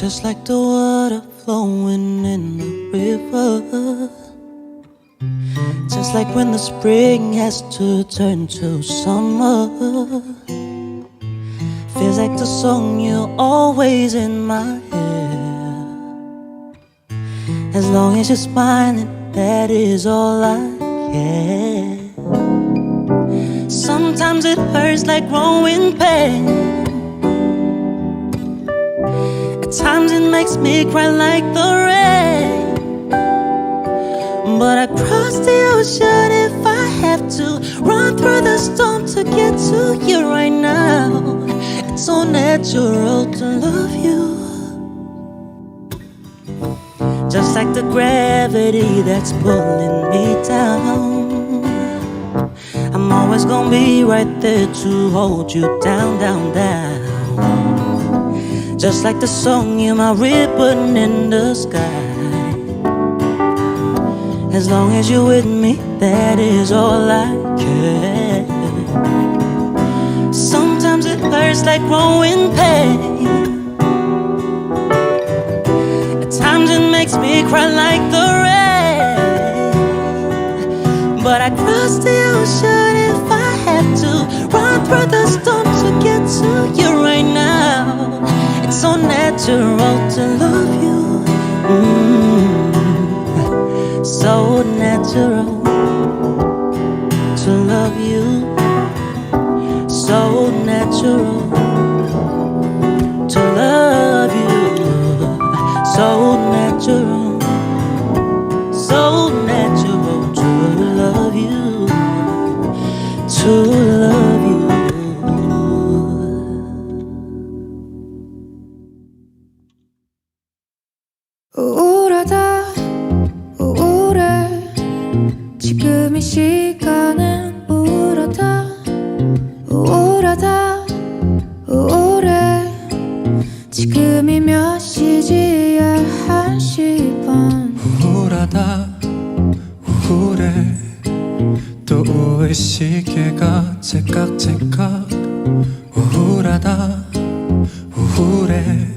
just like the water flowing in the river. Just like when the spring has to turn to summer. Feels like the song you're always in my head. As long as you're smiling, that is all I care. Sometimes it hurts like growing pain. At times it makes me cry like the rain. But I cross the ocean if I have to, run through the storm to get to you right now. It's so natural to love you. Just like the gravity that's pulling me down, I'm always gonna be right there to hold you down, down, down. Just like the song, you're my ribbon in the sky. As long as you're with me, that is all I care. Sometimes it hurts like growing pain. At times it makes me cry like the rain. But I cross the ocean if I have to, run through the storm to get to you right now. It's so natural to love you. So natural to love you. So natural to love you. So natural, so natural to love you. To love you. 우울하다 우울해 지금 이 시간은 우울하다 우울하다 우울해 지금이 몇 시지야 1시 반 우울하다 우울해 또 우울 시계가 째깍째깍 우울하다 우울해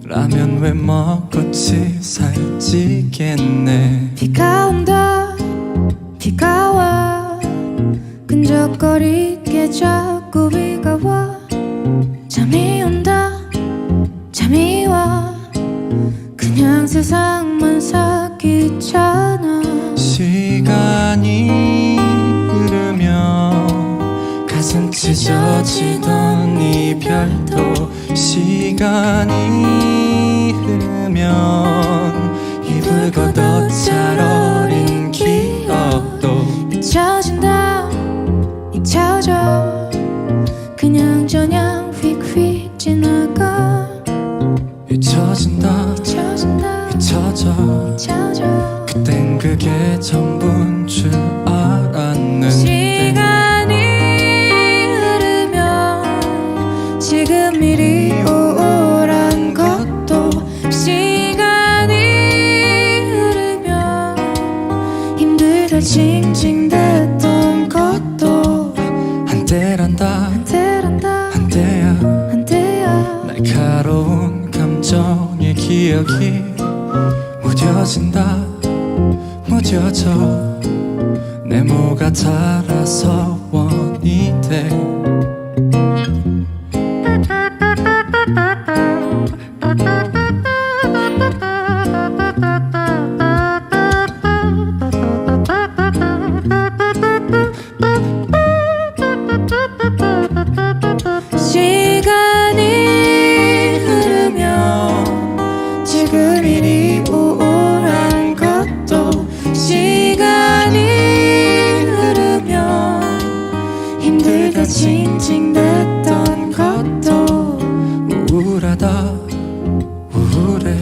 라면 왜 먹었지 살찌겠네 비가 온다 비가 와 끈적거리게 자꾸 비가 와 잠이 온다 잠이 와 그냥 세상만 사귀잖아 시간이 흐르면 가슴 찢어지던 이별도 시간이 흐르면 입을 걷어 잘 어린 기억도 잊혀진다 잊혀져 그냥 저냥 휙휙 지나가 잊혀진다 잊혀진다 잊혀져 잊혀져 그땐 그게 전부인 줄 알았는데 시간이 흐르면 지금 이리 우울한 것도 시간이 흐르면 힘들다 징징댔던 것도 한때란다 한때란다 한때야 한때야 날카로운 감정의 기억이 무뎌진다 무뎌져 네모가 자라서 원이 돼 시간이 흐르면 지금 이리 우울한 것도 시간이 흐르면 힘들다 징징댔던 것도 우울하다 우울해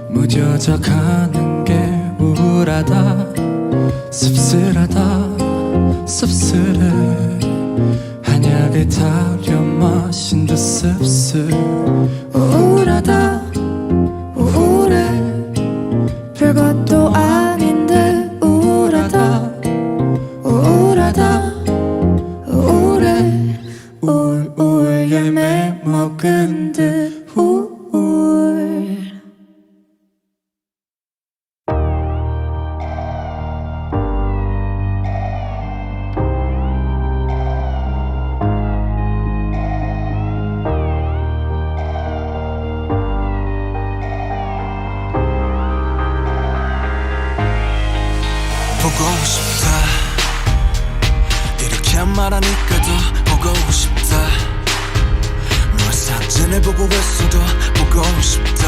무뎌져 가는 게 우울하다 씁쓸하다 씁쓸해 한약을 타려 마신 듯 씁쓸 우울하다 우울해 별것도 아닌데 우울하다 우울하다 우울해 우울 열매 먹은 듯 우울해 싶다 이렇게 말하니까 더 보고 싶다 너의 사진을 보고 있어도 보고 싶다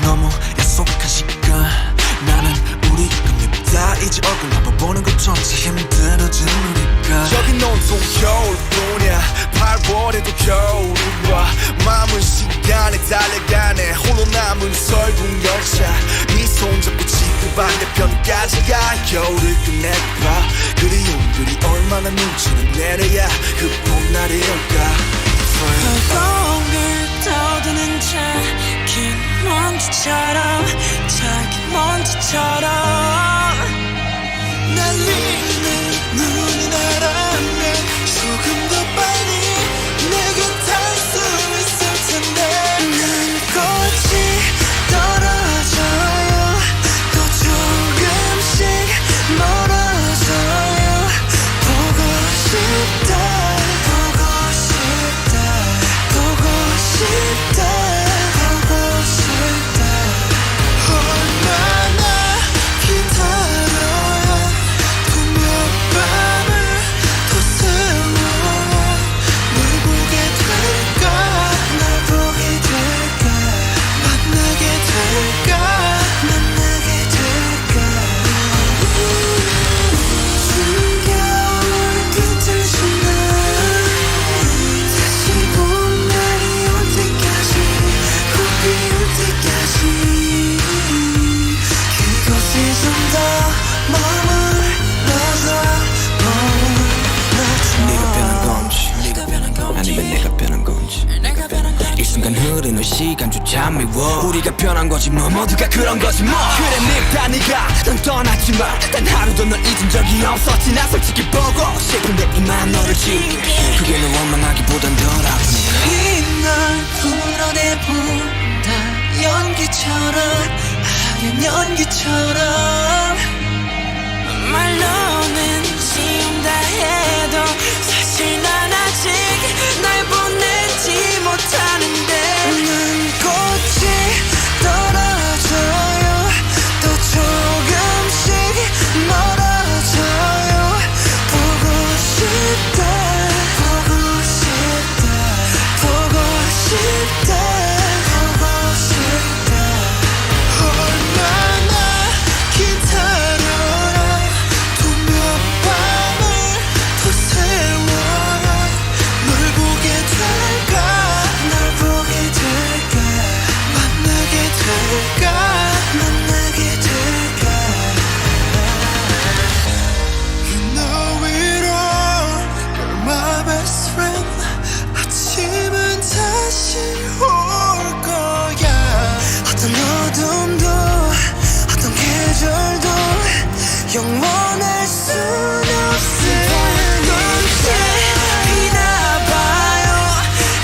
너무 약속한 시간 나는 우리 겁니다 이제 얼굴 한번 보는 것조차 힘들어진 우리가 여긴 온통 겨울뿐이야 8월에도 겨울이 와 마음은 시간에 달려가네 홀로 남은 설국 열차 네 손잡고 지구 반대편까지 가 겨울을 끝내봐 그리움들이 얼마나 눈치를 내려야 그 봄날이 올까 걸 떠드는 작은 먼지처럼 작은 먼지처럼 날리는 눈이 나라면 조금 더 빨리 내게 닿을 수 있을 텐데 난 꽃이 떨어져요 또 조금씩 멀어져요 보고 싶다 보고 싶다 보고 싶다 보고 싶다 얼마나 기다려야 또 몇 밤을 더 세워야 널 보게 될까 날 보게 될까 만나게 될까 만나게 될까 숨겨온 끝을 지나 다시 봄날이 올 때까지 꼭 비올 때까지 그곳에 좀 더 머물러줘 네가 변한 건지 아니면 내가 변한 건지 이 순간 흐르는 시간조차 미워 우리가 변한 거지 뭐 모두가 그런 거지 뭐 그래 늙다 네가 넌 떠났지만 단 하루도 널 잊은 적이 없었지 나 솔직히 보고 싶은데 이만 너를 지울게 그게 널 원망하기보단 덜 아프니까 이날 풀어내본다 연기처럼 하얀 연기처럼 말로는 지운다 해도 사실 난 아직 날 보내지 못하는데 난 꽃이 떨어져요 또 조금씩 멀어져요 보고 싶다 보고 싶다 보고 싶다 보고 싶다 얼마나 기다려야 또 몇 밤을 더 세워야 널 보게 될까 날 보게 될까 만나게 될까 만나게 될까 You know it all You're my best friend 아침은 다시 올 거야 어떤 어둠도 어떤 계절도 영원할 순 없을 언제이나 봐요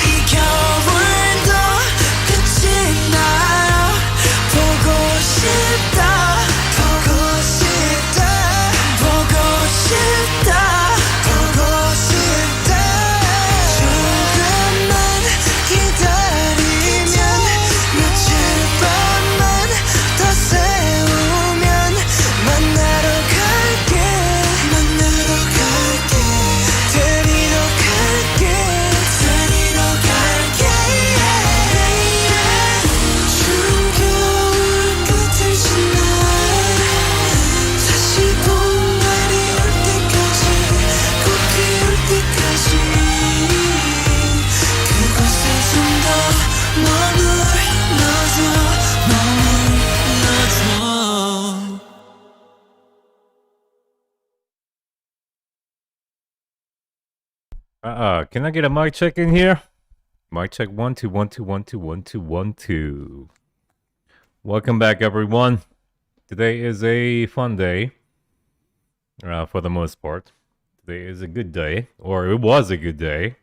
이 겨울도 끝이 나요 보고 싶다 보고 싶다 보고 싶다 보고 싶다 조금만 기다리면 며칠 밤만 더 세우면 만나러 갈게 데리러 갈게 숨겨온 끝을 지나 다시 봄날이 올 때까지 꼭 비올 때까지 그곳에 좀 더 머물러줘 Can I get a mic check in here? Mic check 1 2 1 2 1 2 1 2 1 2. Welcome back, everyone. Today is a fun day, for the most part. Today is a good day, or it was a good day,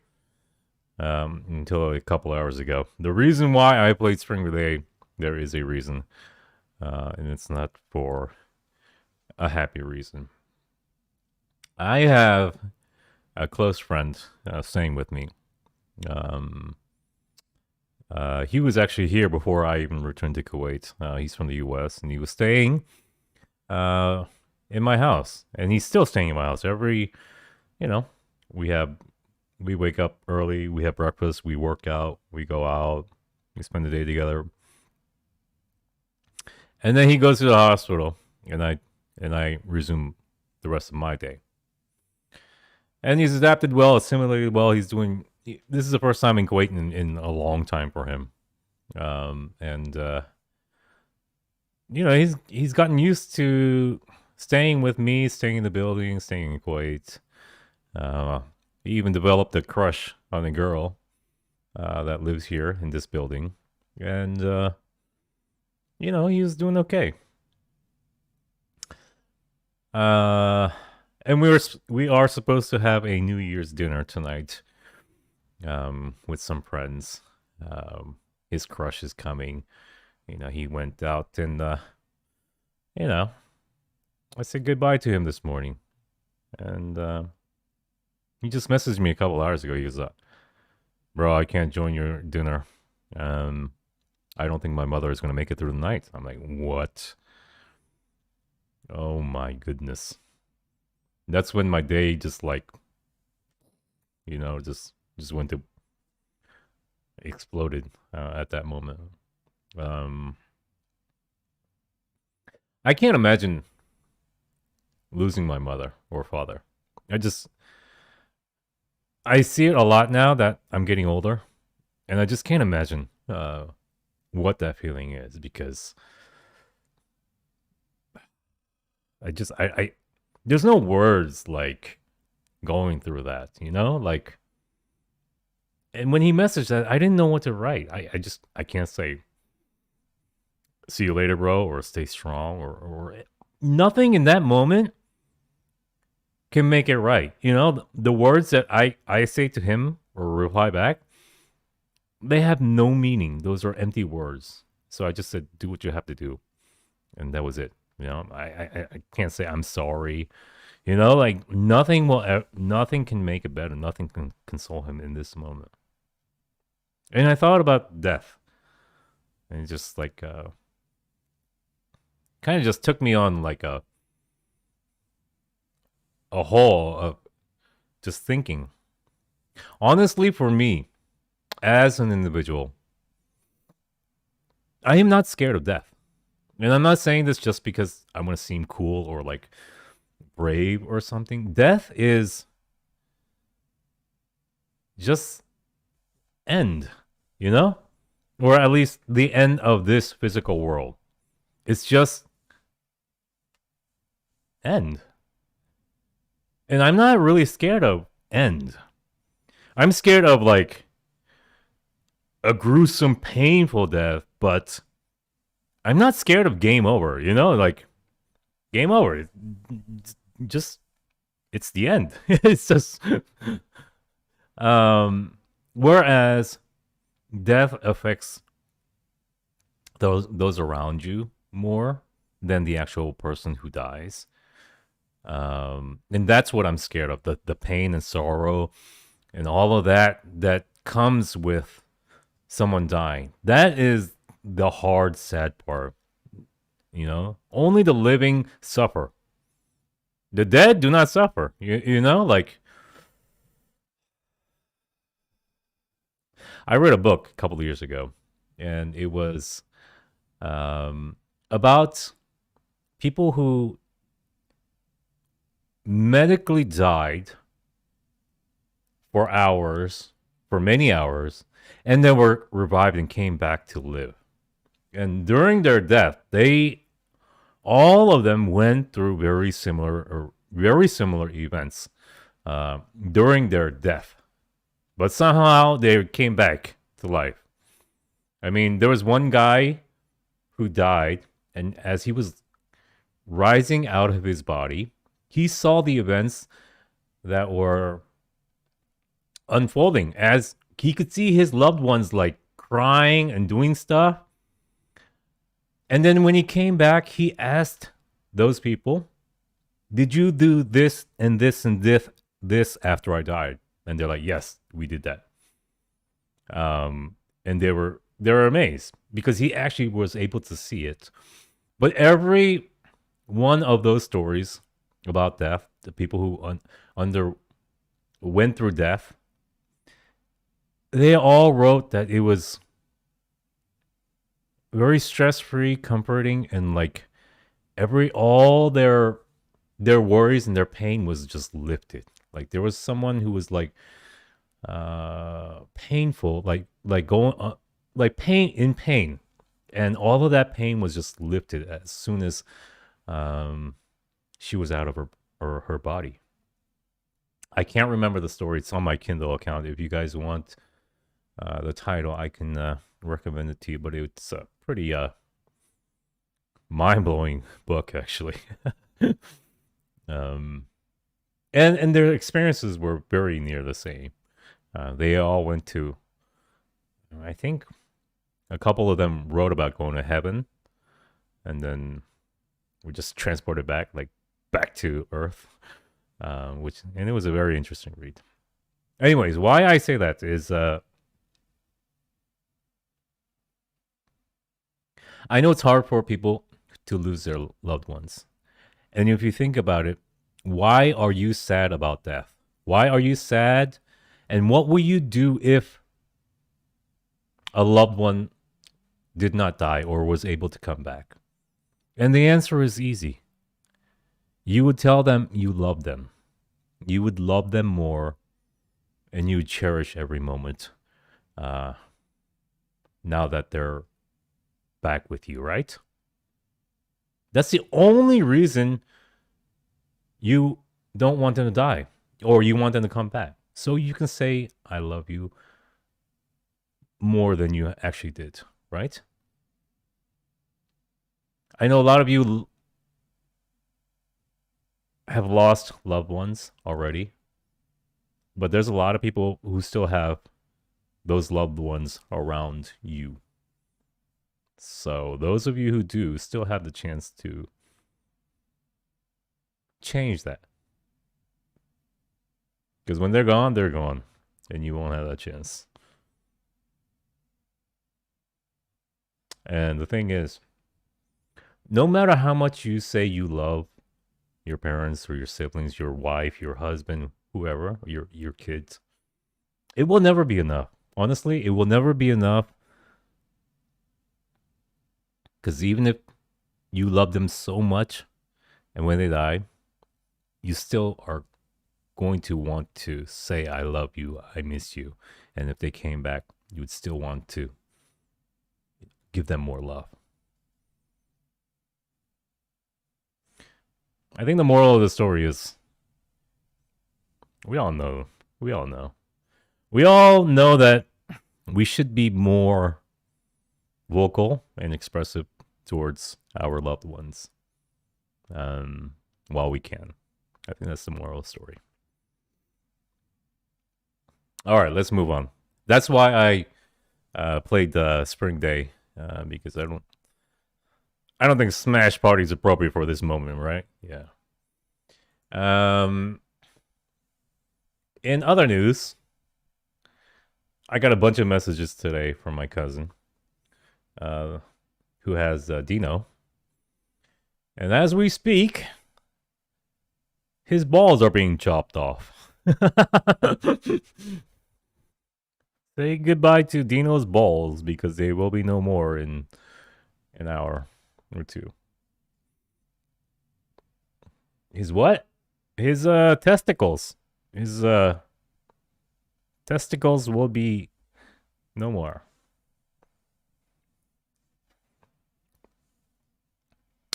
until a couple hours ago. The reason why I played Spring Relay, there is a reason, and it's not for a happy reason. I have a close friend staying with me. He was actually here before I even returned to Kuwait. He's from the US, and he was staying in my house, and he's still staying in my house. Every, you know, we wake up early, we have breakfast, we work out, we go out, we spend the day together, and then he goes to the hospital, and I resume the rest of my day. And he's adapted well, assimilated well. He's doing. This is the first time in Kuwait in a long time for him, and you know, he's gotten used to staying with me, staying in the building, staying in Kuwait. He even developed a crush on a girl that lives here in this building, and you know, he was doing okay. And we are supposed to have a New Year's dinner tonight, with some friends. His crush is coming. You know, he went out and you know, I said goodbye to him this morning, and he just messaged me a couple hours ago. He was bro, I can't join your dinner. I don't think my mother is gonna make it through the night. I'm like, what? Oh my goodness. That's when my day just like, you know, just went to exploded at that moment. I can't imagine losing my mother or father. I see it a lot now that I'm getting older, and I just can't imagine what that feeling is, because I there's no words like going through that, you know, like. And when he messaged that, I didn't know what to write. I can't say see you later, bro, or stay strong, or nothing in that moment can make it right. You know, the words that I say to him or reply back, they have no meaning. Those are empty words. So I just said, do what you have to do. And that was it. You know, I can't say I'm sorry. You know, like nothing can make it better. Nothing can console him in this moment. And I thought about death. And it just like kind of just took me on like a hole of just thinking. Honestly, for me, as an individual, I am not scared of death. And I'm not saying this just because I want to seem cool or like brave or something. Death is just end, you know? Or at least the end of this physical world. It's just end. And I'm not really scared of end. I'm scared of like a gruesome, painful death, but I'm not scared of game over, you know? Like, game over. Just, it's the end. It's just, whereas death affects those around you more than the actual person who dies. And that's what I'm scared of, the pain and sorrow and all of that comes with someone dying. That is the hard, sad part. You know, only the living suffer. The dead do not suffer. You know, like, I read a book a couple of years ago, and it was about people who medically died for hours, for many hours, and then were revived and came back to live. And during their death, all of them went through very similar events during their death. But somehow they came back to life. I mean, there was one guy who died, and as he was rising out of his body, he saw the events that were unfolding, as he could see his loved ones like crying and doing stuff. And then when he came back, he asked those people, did you do this and this and this after I died? And they're like, yes, we did that. And they were amazed because he actually was able to see it. But every one of those stories about death, the people who went through death, they all wrote that it was very stress-free, comforting, and like all their worries and their pain was just lifted. Like there was someone who was like painful, like going like pain, and all of that pain was just lifted as soon as she was out of her body. I can't remember the story. It's on my Kindle account. If you guys want the title, I can recommend it to you. But it's a pretty mind-blowing book, actually. And their experiences were very near the same. They all went to, I think, a couple of them wrote about going to heaven, and then were just transported back to Earth. And it was a very interesting read. Anyways, why I say that is I know it's hard for people to lose their loved ones. And if you think about it, why are you sad about death? Why are you sad? And what will you do if a loved one did not die or was able to come back? And the answer is easy. You would tell them you love them. You would love them more, and you would cherish every moment now that they're back with you, right? That's the only reason you don't want them to die, or you want them to come back. So you can say, I love you more than you actually did, right? I know a lot of you have lost loved ones already, but there's a lot of people who still have those loved ones around you. So those of you who do still have the chance to change that. Because when they're gone, and you won't have that chance. And the thing is, no matter how much you say you love your parents or your siblings, your wife, your husband, whoever, your kids, it will never be enough. Honestly, it will never be enough. Because even if you love them so much, and when they die, you still are going to want to say, I love you, I miss you. And if they came back, you would still want to give them more love. I think the moral of the story is, we all know that we should be more vocal and expressive towards our loved ones while we can. I think that's the moral of the story. All right, let's move on. That's why I played Spring Day, because I don't think Smash Party is appropriate for this moment, right? Yeah. In other news, I got a bunch of messages today from my cousin, who has JINO. And as we speak, his balls are being chopped off. Say goodbye to JINO's balls, because they will be no more in an hour or two. His what? His testicles. His testicles will be no more.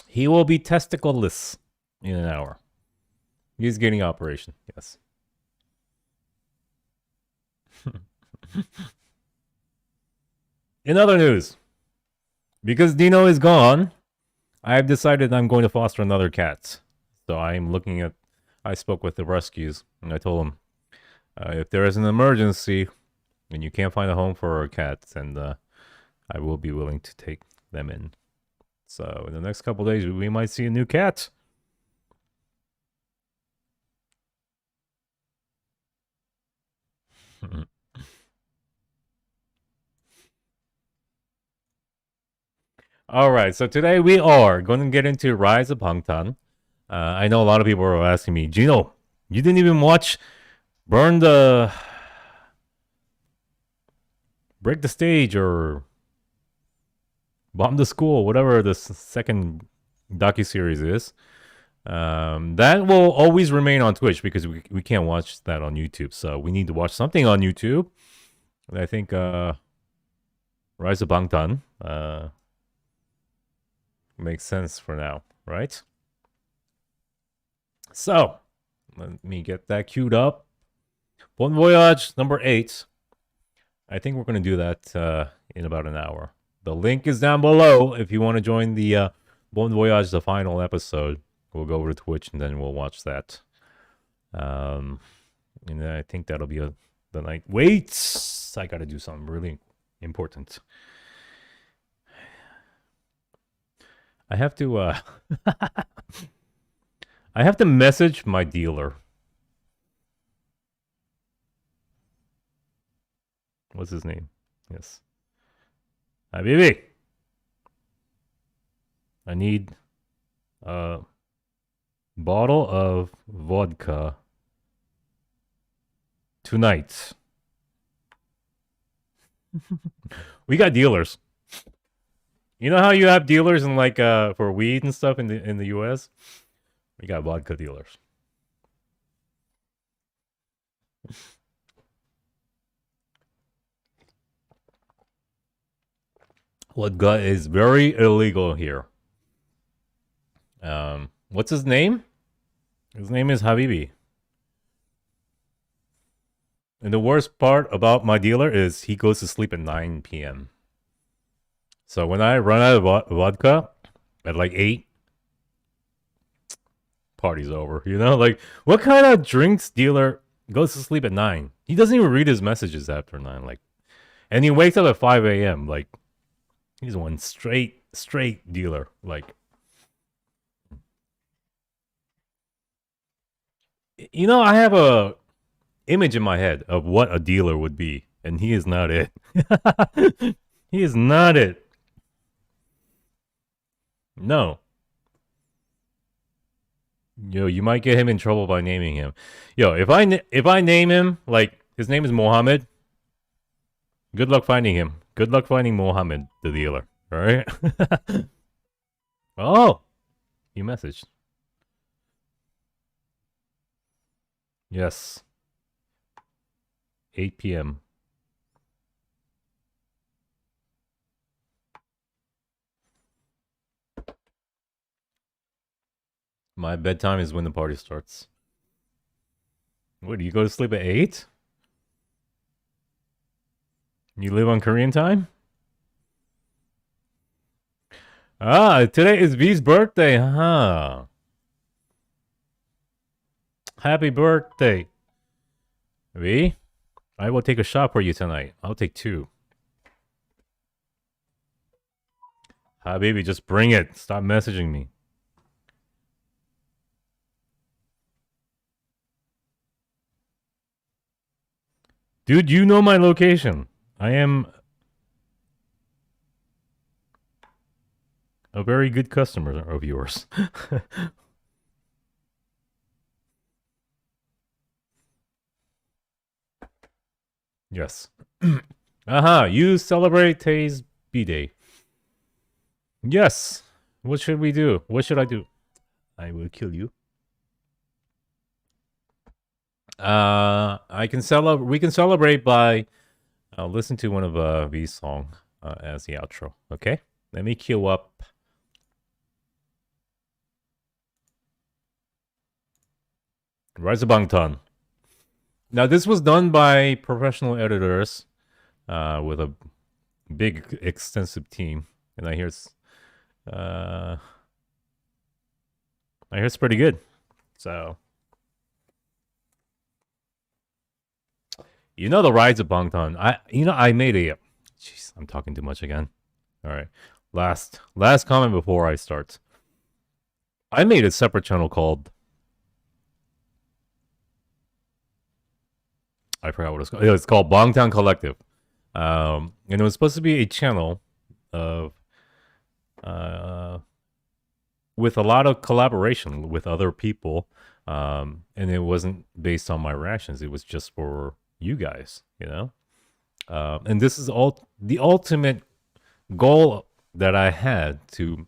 He will be testicleless in an hour. He's getting operation, yes. In other news, because JINO is gone, I have decided I'm going to foster another cat. So I spoke with the rescues, and I told them, if there is an emergency and you can't find a home for our cats, and I will be willing to take them in. So in the next couple of days, we might see a new cat. All right, so today we are going to get into Rise of Bangtan. I know a lot of people are asking me, Gino, you didn't even watch Burn the Break the Stage or Bomb the School, whatever the second docuseries is. That will always remain on Twitch because we can't watch that on YouTube. So we need to watch something on YouTube. And I think Rise of Bangtan makes sense for now, right? So let me get that queued up. Bon Voyage number 8. I think we're going to do that in about an hour. The link is down below if you want to join the Bon Voyage, the final episode. We'll go over to Twitch and then we'll watch that. And then I think that'll be the night. Wait! I got to do something really important. I have to I have to message my dealer. What's his name? Yes. Habibi. I need a bottle of vodka tonight. We got dealers. You know how you have dealers in like for weed and stuff in the US? We got vodka dealers. Vodka is very illegal here. What's his name? His name is Habibi. And the worst part about my dealer is he goes to sleep at 9 p.m. So when I run out of vodka at like 8, party's over. You know, like what kind of drinks dealer goes to sleep at 9? He doesn't even read his messages after 9. Like, and he wakes up at 5 a.m. Like, he's one straight dealer. Like, you know, I have a image in my head of what a dealer would be, and he is not it. He is not it. No. Yo, you might get him in trouble by naming him. Yo, if I name him, like his name is Mohammed, good luck finding him. Good luck finding Mohammed, the dealer. All right. Oh, you messaged. Yes. 8 p.m. My bedtime is when the party starts. What, do you go to sleep at 8? You live on Korean time? Ah, today is V's birthday, huh? Happy birthday, V. I will take a shot for you tonight. I'll take 2. Ah, baby, just bring it. Stop messaging me. Dude, you know my location. I am a very good customer of yours. Yes. Aha, you celebrate Tay's B-Day. Yes. What should we do? What should I do? I will kill you. We can celebrate by listen to one of V's song as the outro. Okay? Let me queue up. Rise of Bangtan. Now, this was done by professional editors with a big, extensive team. And I hear it's pretty good. So, you know the Rise of Bangtan. I made a... Jeez, I'm talking too much again. All right. Last comment before I start. I made a separate channel called... I forgot what it's called. It's called Bangtan Collective. And it was supposed to be a channel of with a lot of collaboration with other people, and it wasn't based on my reactions. It was just for you guys, you know. And this is all the ultimate goal that I had to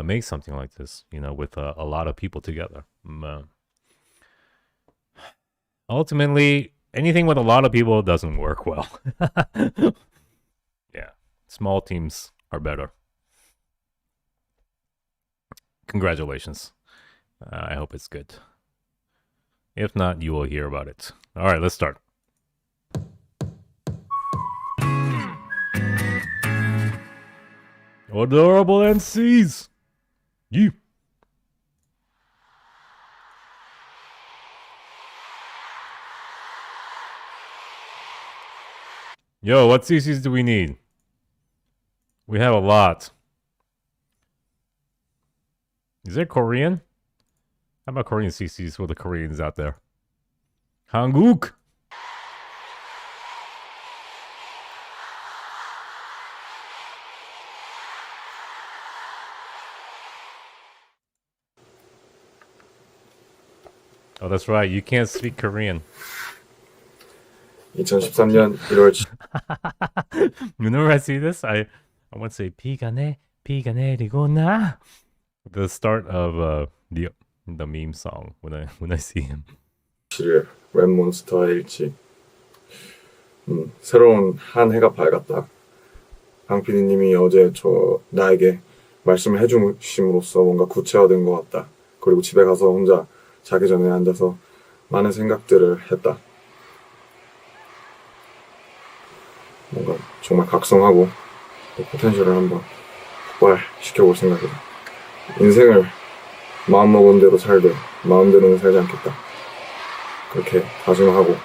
make something like this, you know, with a lot of people together. Ultimately, anything with a lot of people doesn't work well. Yeah, small teams are better. Congratulations. I hope it's good. If not, you will hear about it. All right, let's start. Adorable NCs. You. Yo, what CCs do we need? We have a lot. Is there Korean? How about Korean CCs for the Koreans out there? Hanguk. Oh, that's right. You can't speak Korean. 2013년 1월 Whenever I see this, I want to say 비가 내리고 나. The start of the meme song when I see him. 7일 웹몬스터의 일치. 새로운 한 해가 밝았다. 강 PD님이 어제 나에게 말씀을 해주심으로써 뭔가 구체화된 것 같다. 그리고 집에 가서 혼자 자기 전에 앉아서 많은 생각들을 했다. 뭔가 정말 각성하고 포텐셜을 한번 폭발시켜볼 생각이다. 인생을 마음먹은 대로 살되 마음대로는 살지 않겠다. 그렇게 다짐하고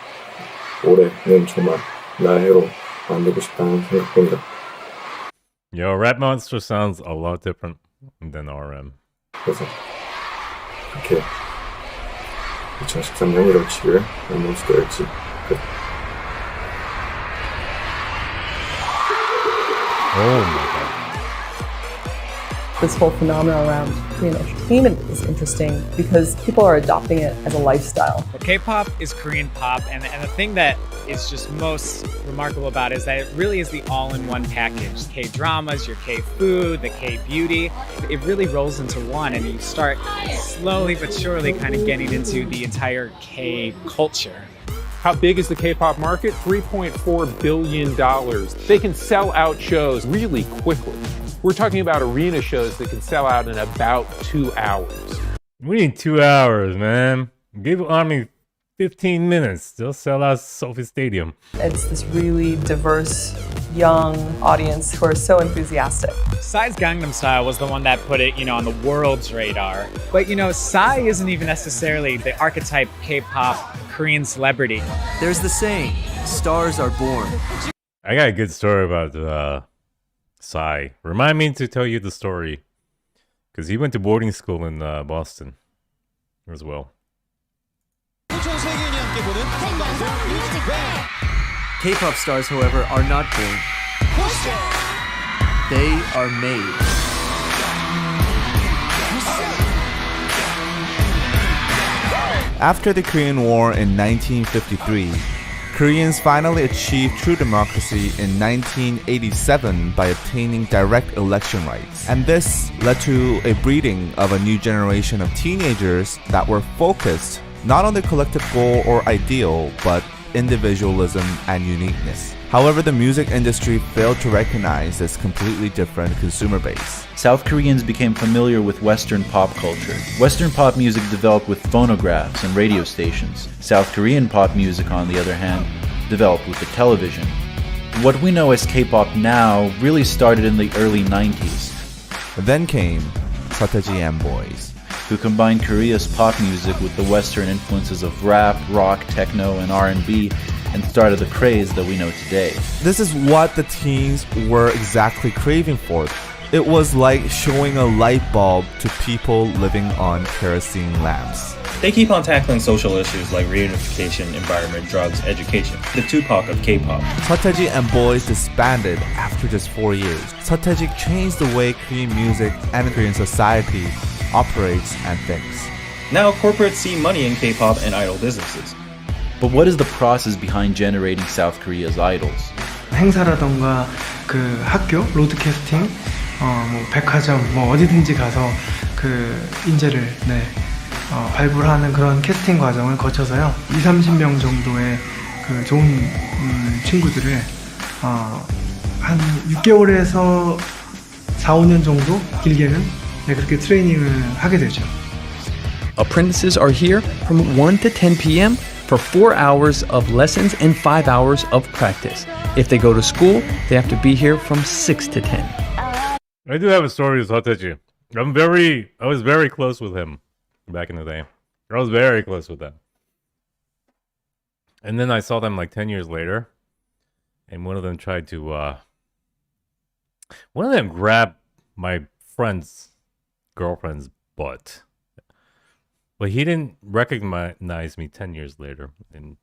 올해는 정말 나의 해로 만들고 싶다는 생각뿐이다. Yo, Rap Monster sounds a lot different than RM. 그래서 이렇게 2013년 1월 7일 웹몬스터일지 끝. Oh my god. This whole phenomenon around Korean entertainment is interesting because people are adopting it as a lifestyle. Well, K-pop is Korean pop, and the thing that is just most remarkable about it is that it really is the all-in-one package. K-dramas, your K-food, the K-beauty. It really rolls into one, and you start slowly but surely kind of getting into the entire K-culture. How big is the K-pop market? $3.4 billion. They can sell out shows really quickly. We're talking about arena shows that can sell out in about 2 hours. We need 2 hours, man. Give Army 15 minutes. They'll sell out Sophie Stadium. It's this really diverse, young audience who are so enthusiastic. Psy's Gangnam Style was the one that put it, on the world's radar. But, Psy isn't even necessarily the archetype K-pop Korean celebrity. There's the saying, stars are born. I got a good story about Psy. Remind me to tell you the story. Because he went to boarding school in Boston as well. K-pop stars, however, are not born. They are made. After the Korean War in 1953, Koreans finally achieved true democracy in 1987 by obtaining direct election rights. And this led to a breeding of a new generation of teenagers that were focused not on the collective goal or ideal, but individualism and uniqueness. However, the music industry failed to recognize this completely different consumer base. South Koreans became familiar with Western pop culture. Western pop music developed with phonographs and radio stations. South Korean pop music, on the other hand, developed with the television. What we know as K-pop now really started in the early 90s. Then came Seo and Boys, who combined Korea's pop music with the Western influences of rap, rock, techno, and R&B, and started the craze that we know today. This is what the teens were exactly craving for. It was like showing a light bulb to people living on kerosene lamps. They keep on tackling social issues like reunification, environment, drugs, education. The Tupac of K-pop. Seo and Boys disbanded after just 4 years. Seo changed the way Korean music and Korean society operates and thinks. Now corporates see money in K-pop and idol businesses. But what is the process behind generating South Korea's idols? 행사라던가 그 학교, 로드 캐스팅, 뭐 백화점, 뭐 어디든지 가서 그 인재를 발굴하는 그런 캐스팅 과정을 거쳐서요. 20-30명 정도의 그 좋은 친구들을 한 6개월에서 4-5년 정도 길게는 그렇게 트레이닝을 하게 되죠. Apprentices are here from 1 to 10 p.m. for 4 hours of lessons and 5 hours of practice. If they go to school, they have to be here from 6 to 10. I do have a story with Seo. I was very close with him back in the day. I was very close with them. And then I saw them like 10 years later. And one of them tried to... one of them grabbed my friend's girlfriend's butt. But he didn't recognize me 10 years later. And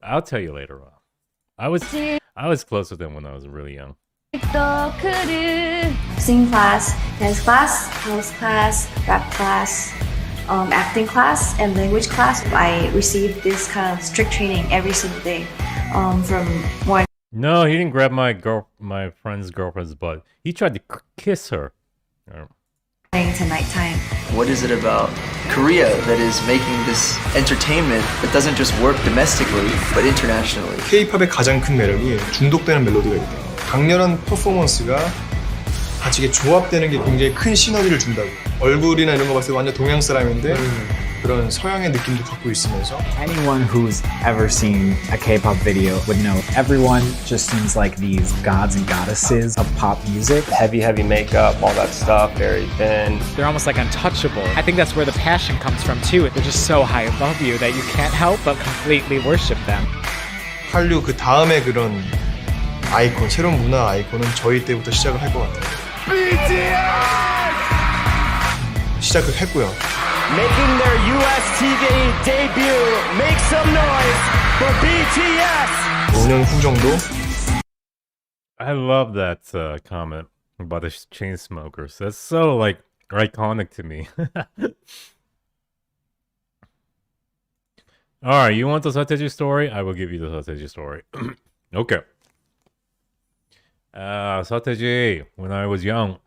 I'll tell you later on. I was close with him when I was really young. Singing class, dance class, house class, rap class, acting class, and language class. I received this kind of strict training every single day from morning. No, he didn't grab my friend's girlfriend's butt. He tried to kiss her. To nighttime. What is it about Korea that is making this entertainment that doesn't just work domestically but internationally? K-팝의 가장 큰 매력이 중독되는 멜로디가 있대요. 강렬한 퍼포먼스가 같이 이게 조합되는 게 굉장히 큰 시너지를 준다고. 얼굴이나 이런 거 봤을 때 완전 동양 사람인데 그런 서양의 느낌도 갖고 있으면서. Anyone who's ever seen a K-pop video would know everyone just seems like these gods and goddesses of pop music. Heavy makeup, all that stuff, very thin. They're almost like untouchable. I think that's where the passion comes from too. They're just so high above you that you can't help but completely worship them. 한류 그 다음에 그런 아이콘, 새로운 문화 아이콘은 저희 때부터 시작을 할 것 같아요. 시작을 했고요. Making their US TV debut. Make some noise for BTS. 5년 후 정도. I love that comment about the chain smokers. That's so like iconic to me. All right, you want the Seo story? I will give you the Seo story. Okay. Seo, when I was young,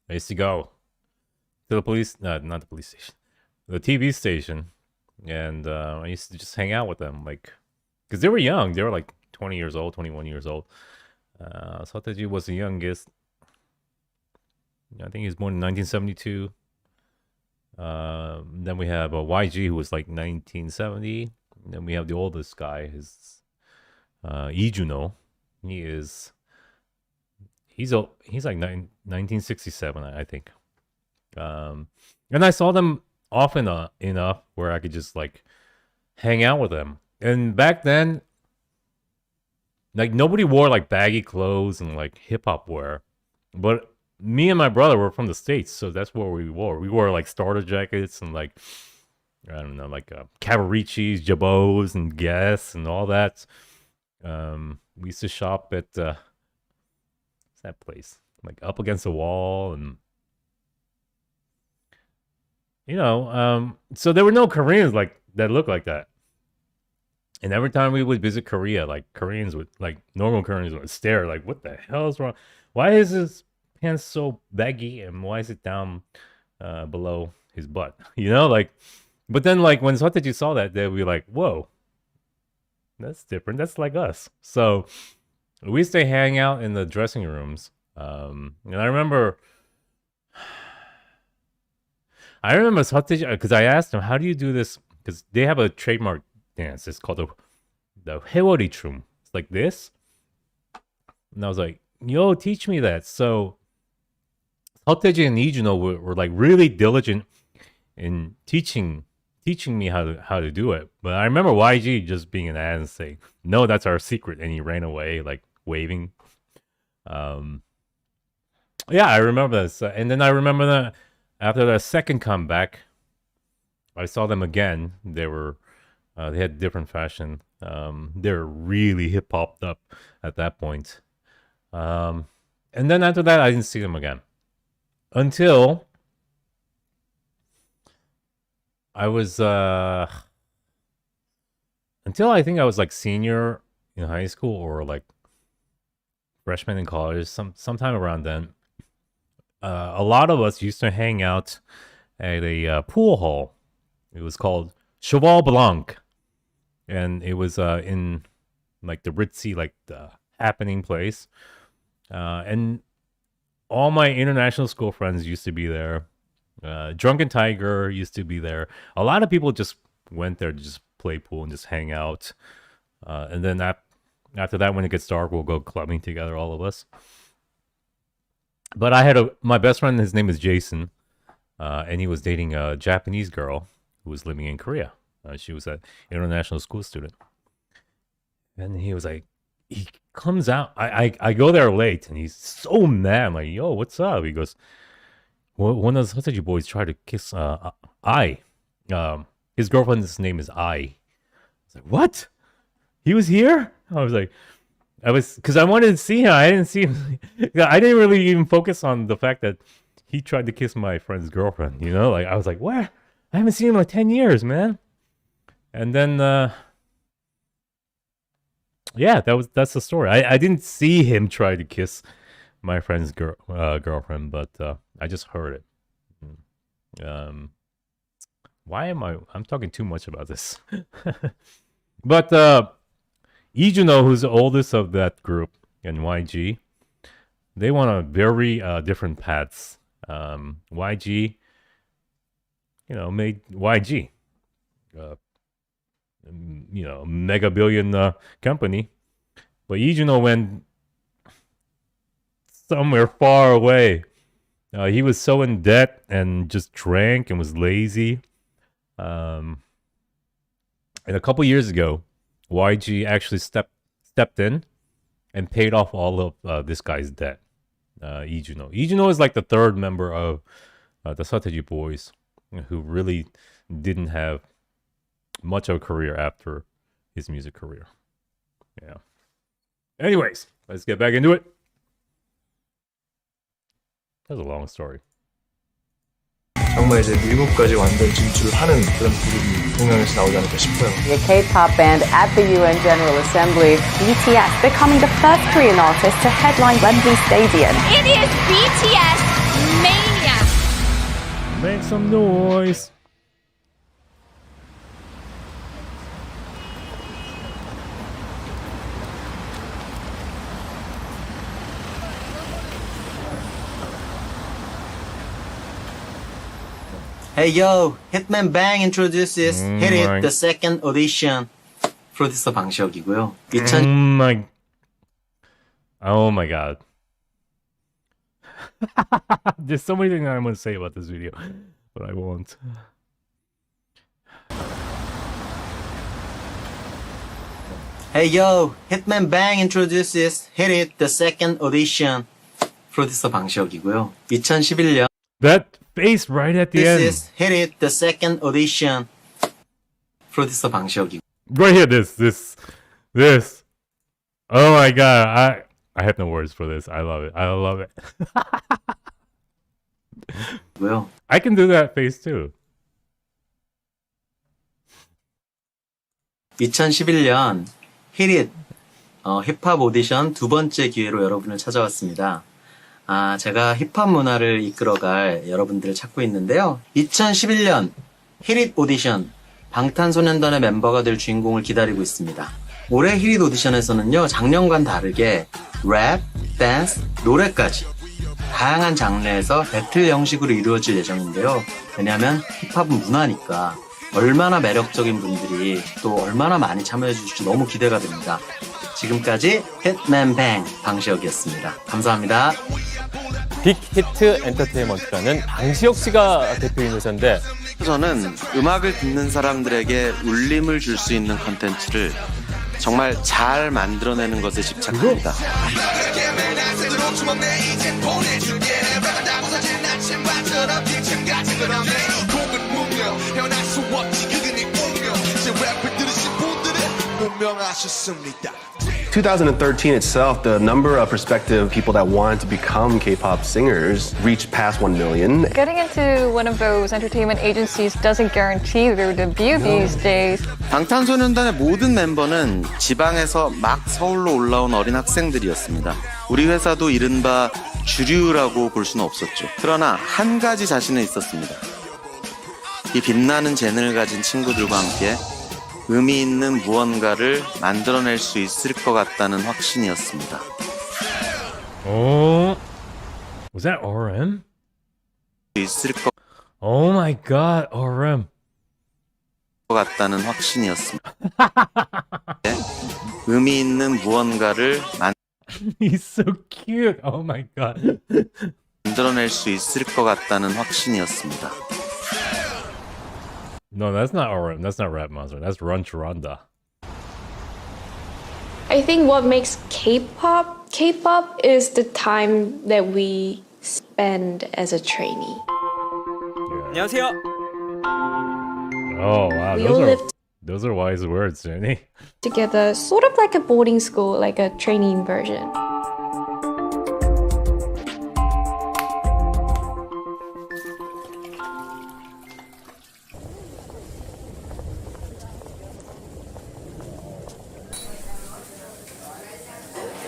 I used to go to the police, not the police station, the TV station, and I used to just hang out with them, like, because they were young. They were like 20 years old, 21 years old. Seo was the youngest. I think he was born in 1972. Then we have YG, who was like 1970. And then we have the oldest guy, his JINO. He's like 1967, I think. And I saw them often enough where I could just like hang out with them. And back then, like nobody wore like baggy clothes and like hip hop wear, but me and my brother were from the States, so that's what we wore. We wore like starter jackets and like, I don't know, like Cavaricci's, Jabots, and Guess and all that. We used to shop at what's that place? Like Up Against the Wall, and you know, so there were no Koreans like that looked like that. And every time we would visit Korea, like Koreans would, like normal Koreans would stare, like, "What the hell is wrong? Why is his pants so baggy, and why is it down below his butt?" You know, like. But then, like when Seo saw that, they'd be like, "Whoa, that's different. That's like us." So we used to hang out in the dressing rooms, and I remember Seo, because I asked him, "How do you do this?" Because they have a trademark dance. It's called the Haewori Chum. It's like this. And I was like, "Yo, teach me that." So Seo and JINO were like really diligent in teaching me how to do it. But I remember YG just being an ass and saying, "No, that's our secret," and he ran away like waving. Yeah, I remember this. And then I remember that after the second comeback, I saw them again. They were, they had different fashion. They were really hip hopped up at that point. And then after that, I didn't see them again until I was, until I think I was like senior in high school or like freshman in college, sometime around then. A lot of us used to hang out at a pool hall. It was called Cheval Blanc, and it was in like the ritzy, like the happening place. And all my international school friends used to be there. Drunken Tiger used to be there. A lot of people just went there to just play pool and just hang out. And then after that, when it gets dark, we'll go clubbing together, all of us. But I had my best friend, his name is Jason, and he was dating a Japanese girl who was living in Korea. She was an international school student. And he was like, he comes out, I go there late, and he's so mad. I'm like, yo, what's up? He goes, well, one of the sausage boys tried to kiss I. His girlfriend's name is I. I was like, what? He was here? Because I wanted to see him. I didn't see him. I didn't really even focus on the fact that he tried to kiss my friend's girlfriend, you know? Like, I was like, where? I haven't seen him in like 10 years, man. And then, yeah, that's the story. I didn't see him try to kiss my friend's girlfriend, but I just heard it. Why am I'm talking too much about this. But, JINO, who's the oldest of that group, and YG, they went on very different paths. YG, made YG, mega billion company. But JINO went somewhere far away. He was so in debt and just drank and was lazy. And a couple years ago, YG actually stepped in and paid off all of this guy's debt. JINO. JINO is like the third member of the Sateji Boys, who really didn't have much of a career after his music career. Yeah. Anyways, let's get back into it. That was a long story. 정말 이제 미국까지 완전 진출하는 그런 그룹이 동양에서 나오지 않을까 싶어요. A K-pop band at the UN General Assembly, BTS becoming the first Korean artist to headline Wembley Stadium. It is BTS Mania. Make some noise. Hey yo, Hitman Bang introduces Hit It, the second audition. 프로듀서 방시혁이고요. Oh my god. There's so many things I want to say about this video, but I won't. Hey yo, Hitman Bang introduces Hit It, the second audition. 프로듀서 방시혁이고요. 2011년 That face right at the end. This is Hit It, the second audition. 프로듀서 방시혁이. Right here, this. Oh my god, I have no words for this. I love it. Well, I can do that face too. 2011년 Hit It 힙합 오디션 두 번째 기회로 여러분을 찾아왔습니다. 제가 힙합 문화를 이끌어갈 여러분들을 찾고 있는데요. 2011년 히릿 오디션 방탄소년단의 멤버가 될 주인공을 기다리고 있습니다. 올해 히릿 오디션에서는요, 작년과는 다르게 랩, 댄스, 노래까지 다양한 장르에서 배틀 형식으로 이루어질 예정인데요. 왜냐하면 힙합은 문화니까 얼마나 매력적인 분들이 또 얼마나 많이 참여해 주실지 너무 기대가 됩니다. 지금까지 hitman bang 방시혁이었습니다. 감사합니다. 빅히트 엔터테인먼트라는 방시혁 씨가 대표인 회사인데, 저는 음악을 듣는 사람들에게 울림을 줄 수 있는 컨텐츠를 정말 잘 만들어내는 것에 집착합니다. 2013 itself, the number of prospective people that wanted to become K-pop singers reached past 1 million. Getting into one of those entertainment agencies doesn't guarantee their debut these days. 방탄소년단의 모든 멤버는 지방에서 막 서울로 올라온 어린 학생들이었습니다. 우리 회사도 이른바 주류라고 볼 수는 없었죠. 그러나 한 가지 자신은 있었습니다. 이 빛나는 재능을 가진 친구들과 함께 의미 있는 무언가를 만들어낼 수 있을 것 같다는 확신이었습니다. Oh, was that RM? Oh my God, RM. 것 같다는 확신이었습니다. 의미 있는 무언가를 He's so cute. Oh my God. 만들어낼 수 있을 것 같다는 확신이었습니다. No, that's not RM. That's not Rap Monster. That's Run Charanda. I think what makes K-pop is the time that we spend as a trainee. 안녕하세요. Oh wow, We all lived those are wise words, Jenny. together, sort of like a boarding school, like a trainee version.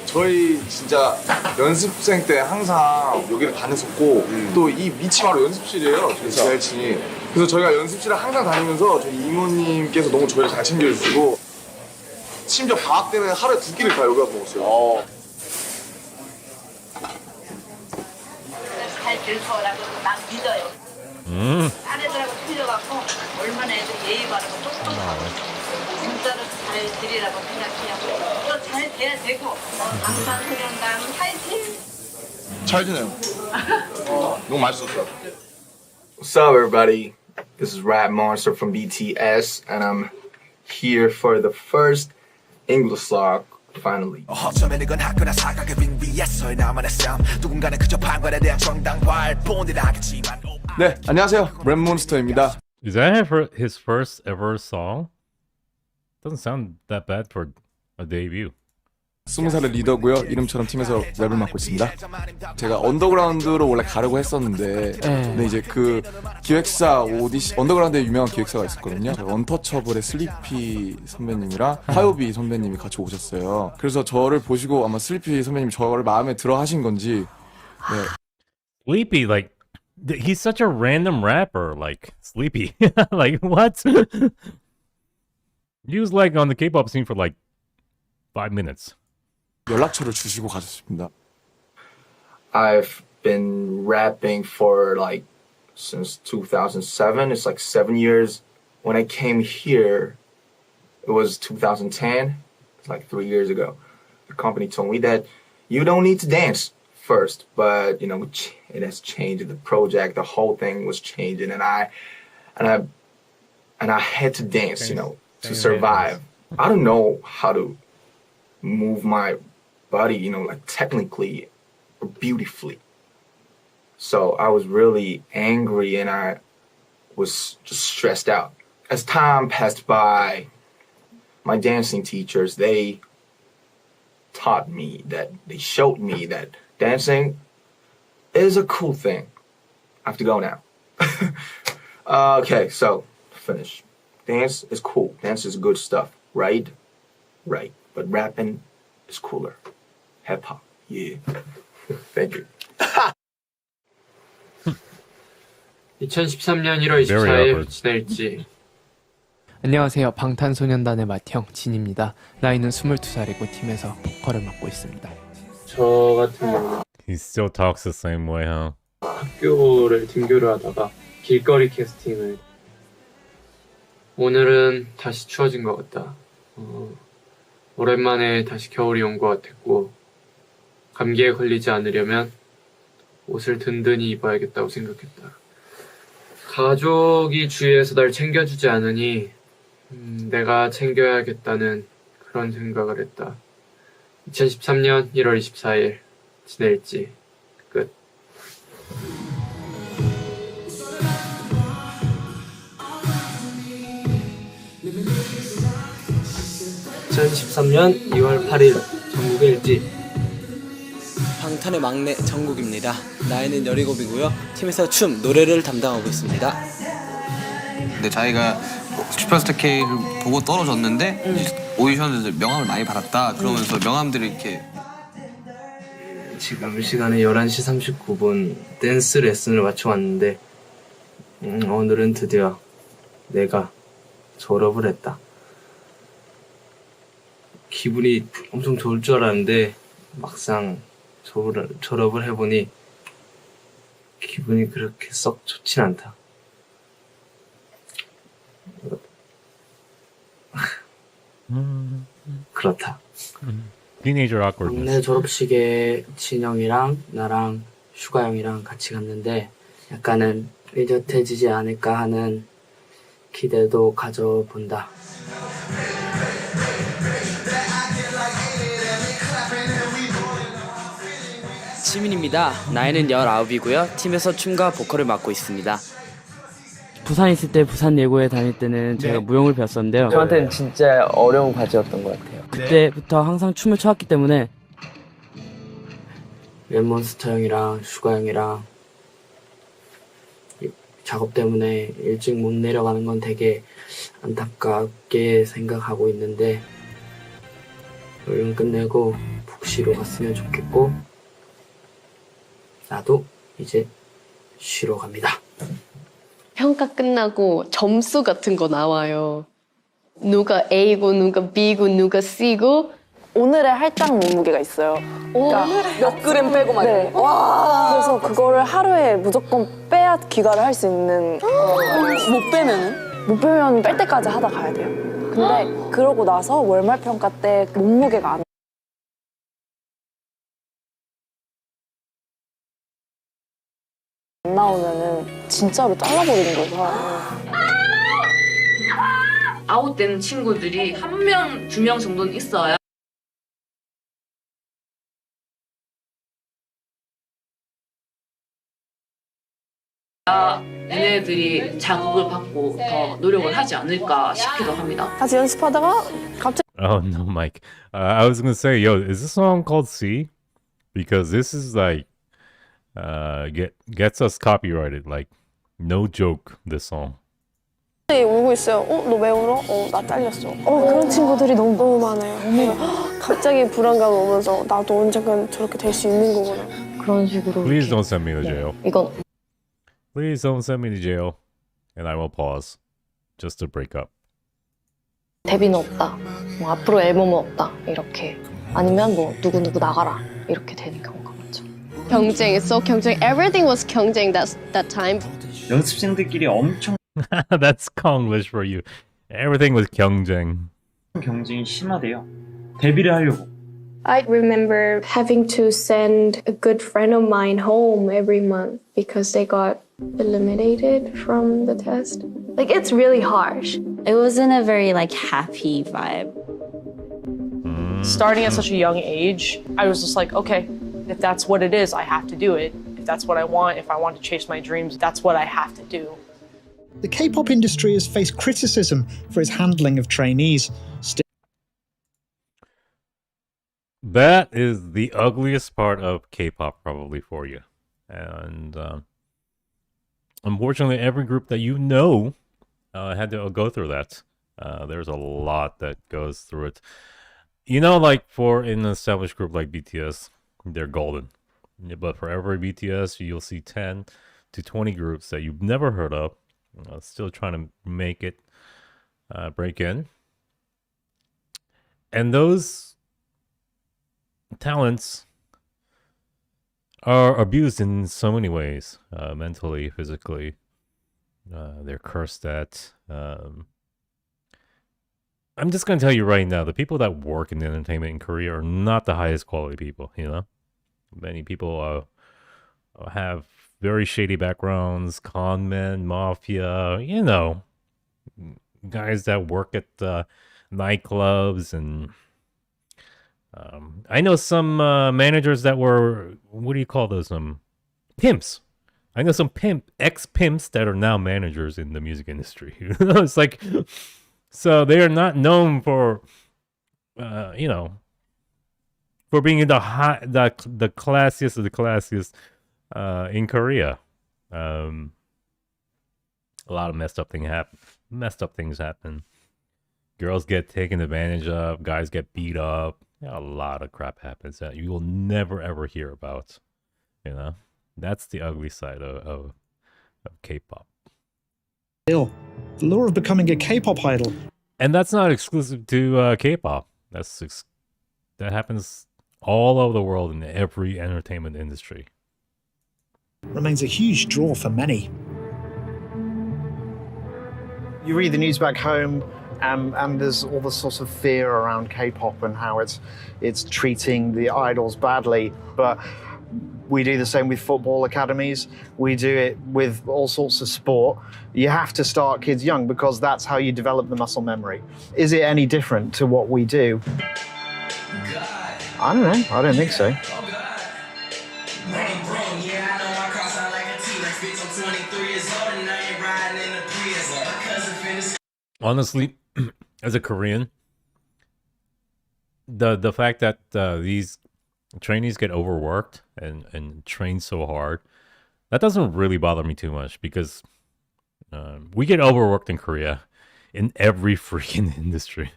저희 진짜 연습생 때 항상 여기를 다녔었고 또 이 밑이 바로 연습실이에요. 저희 지하층이. 그래서 저희가 연습실을 항상 다니면서 저희 이모님께서 너무 저희를 잘 챙겨주시고 심지어 방학 때는 하루에 2끼를 다 여기 와서 먹었어요. 잘 될 거라고 난 믿어요. 아내들하고 틀려갖고 얼마나 애들 예의 바르고 똑똑하고 진짜로 잘 되리라고 생각해요. 또 잘 돼야 되고 방탄소년단 파이팅! 잘 지내요. 너무 맛있었어요. What's up, everybody? This is Rap Monster from BTS, and I'm here for the first English song, finally. 네, 안녕하세요. 랩몬스터입니다. Is that his first ever song? Doesn't sound that bad for a debut. 20살의 리더고요. 이름처럼 팀에서 랩을 맡고 있습니다. 제가 언더그라운드로 원래 가려고 했었는데 근데 이제 그 기획사 오디션 언더그라운드에 유명한 기획사가 있었거든요. 언터처블의 슬리피 선배님이랑 화요비 선배님이 같이 오셨어요. 그래서 저를 보시고 아마 슬리피 선배님이 저를 마음에 들어 하신 건지 네. Sleepy, like he's such a random rapper, like Sleepy. Like what? He was like on the K-pop scene for like 5 minutes. 연락처를 주시고 가셨습니다. I've been rapping for like since 2007. It's like 7 years. When I came here, it was 2010. It's like 3 years ago. The company told me that you don't need to dance first, but you know it has changed. The project, the whole thing was changing, and I had to dance, you know, to survive. I don't know how to move my body, you know, like technically or beautifully. So I was really angry and I was just stressed out. As time passed by, my dancing teachers, they taught me that, they showed me that dancing is a cool thing. I have to go now. Okay, so finish. Dance is cool. Dance is good stuff, right? Right. But rapping is cooler. Hip hop. Yeah. Thank you. 2013년 1월 24일 지낼지. 안녕하세요. 방탄소년단의 맏형 진입니다. 나이는 22살이고 팀에서 보컬을 맡고 있습니다. 저 같은 경우는 He still talks the same way, huh? 학교를 등교를 하다가 길거리 캐스팅을 오늘은 다시 추워진 것 같다. 오랜만에 다시 겨울이 온 것 같았고 감기에 걸리지 않으려면 옷을 든든히 입어야겠다고 생각했다. 가족이 주위에서 날 챙겨주지 않으니 내가 챙겨야겠다는 그런 생각을 했다. 2013년 1월 24일 지낼지. 끝. (2013년 2월 8일) 전국의 일지. 방탄의 막내 정국입니다. 나이는 17이고요. 팀에서 춤, 노래를 담당하고 있습니다. 근데 자기가 슈퍼스타 K를 보고 떨어졌는데 오디션에서 명함을 많이 받았다. 그러면서 명함들을 이렇게 지금 시간은 11시 39분. 댄스 레슨을 마쳐 왔는데 오늘은 드디어 내가 졸업을 했다. 기분이 엄청 좋을 줄 알았는데 막상 졸업을 해보니 기분이 그렇게 썩 좋진 않다. 그렇다. Teenager awkwardness. 내 졸업식에 진영이랑 나랑 슈가 형이랑 같이 갔는데 약간은 의젓해지지 않을까 하는 기대도 가져본다. 시민입니다. 나이는 19이고요. 팀에서 춤과 보컬을 맡고 있습니다. 부산에 있을 때 부산 예고에 다닐 때는 제가 무용을 배웠었는데요. 저한테는 진짜 어려운 과제였던 것 같아요. 그때부터 항상 춤을 춰왔기 때문에 랩몬스터 형이랑 슈가 형이랑 작업 때문에 일찍 못 내려가는 건 되게 안타깝게 생각하고 있는데 얼른 끝내고 푹 쉬러 갔으면 좋겠고 나도 이제 쉬러 갑니다. 평가 끝나고 점수 같은 거 나와요. 누가 A고 누가 B고 누가 C고 오늘의 할당 몸무게가 있어요. 그러니까 몇 그램 빼고 막 네. 와. 그래서 그거를 하루에 무조건 빼야 귀가를 할 수 있는 못 빼면은? 못 빼면 뺄 때까지 하다 가야 돼요. 근데 그러고 나서 월말 평가 때 몸무게가 안 나오면은 진짜로 잘라버리는 거예요, 사람을. 아웃되는 친구들이 한 명, 두 명 정도는 있어야 얘네들이 자극을 받고 더 노력을 하지 않을까 싶기도 합니다. 같이 연습하다가 갑자기 Oh no, Mike. I was gonna say, yo, is this song called C? Because this is like, gets us copyrighted. Like, no joke. This song. 울고 있어요. 너 왜 울어? 나 잘렸어. 그런 친구들이 너무 많아요. 갑자기 불안감 오면서 나도 언젠간 저렇게 될 수 있는 거구나. 그런 식으로. Please don't send me to jail. 이건 Please don't send me to jail. And I will pause. Just to break up. 데뷔는 없다. 뭐 앞으로 앨범은 없다. 이렇게. 아니면 뭐 누구 나가라. 이렇게 되는 경우가 많죠. 경쟁, so 경쟁. Everything was 경쟁 that time. 연습생들끼리 엄청 That's Konglish for you. Everything was 경쟁. 경쟁이 심하대요. 데뷔를 하려고. I remember having to send a good friend of mine home every month because they got eliminated from the test. Like, it's really harsh. It wasn't a very happy vibe. Starting at such a young age, I was just like, okay, if that's what it is, I have to do it. If that's what I want, if I want to chase my dreams, that's what I have to do. The K-pop industry has faced criticism for its handling of trainees. That is the ugliest part of K-pop probably for you. And unfortunately, every group that you know had to go through that. There's a lot that goes through it. You know, like for an established group like BTS, they're golden. But for every BTS, you'll see 10 to 20 groups that you've never heard of, still trying to make it break in. And those talents are abused in so many ways, mentally, physically. They're cursed at. I'm just going to tell you right now, the people that work in entertainment in Korea are not the highest quality people, you know? Many people have very shady backgrounds, con men, mafia, you know, guys that work at nightclubs and I know some managers that were, what do you call those? Pimps. I know some ex-pimps that are now managers in the music industry. It's like, so they are not known for, for being in the classiest of the classiest in Korea. A lot of messed up things happen. Girls get taken advantage of. Guys get beat up. A lot of crap happens that you will never ever hear about. That's the ugly side of K-pop. The lure of becoming a K-pop idol. And that's not exclusive to K-pop. That happens all over the world in every entertainment industry. Remains a huge draw for many. You read the news back home, and there's all the sorts of fear around K-pop and how it's treating the idols badly. But we do the same with football academies. We do it with all sorts of sport. You have to start kids young because that's how you develop the muscle memory. Is it any different to what we do? I don't know. I don't think so. Honestly, as a Korean, the fact that these trainees get overworked and train so hard, that doesn't really bother me too much because we get overworked in Korea in every freaking industry.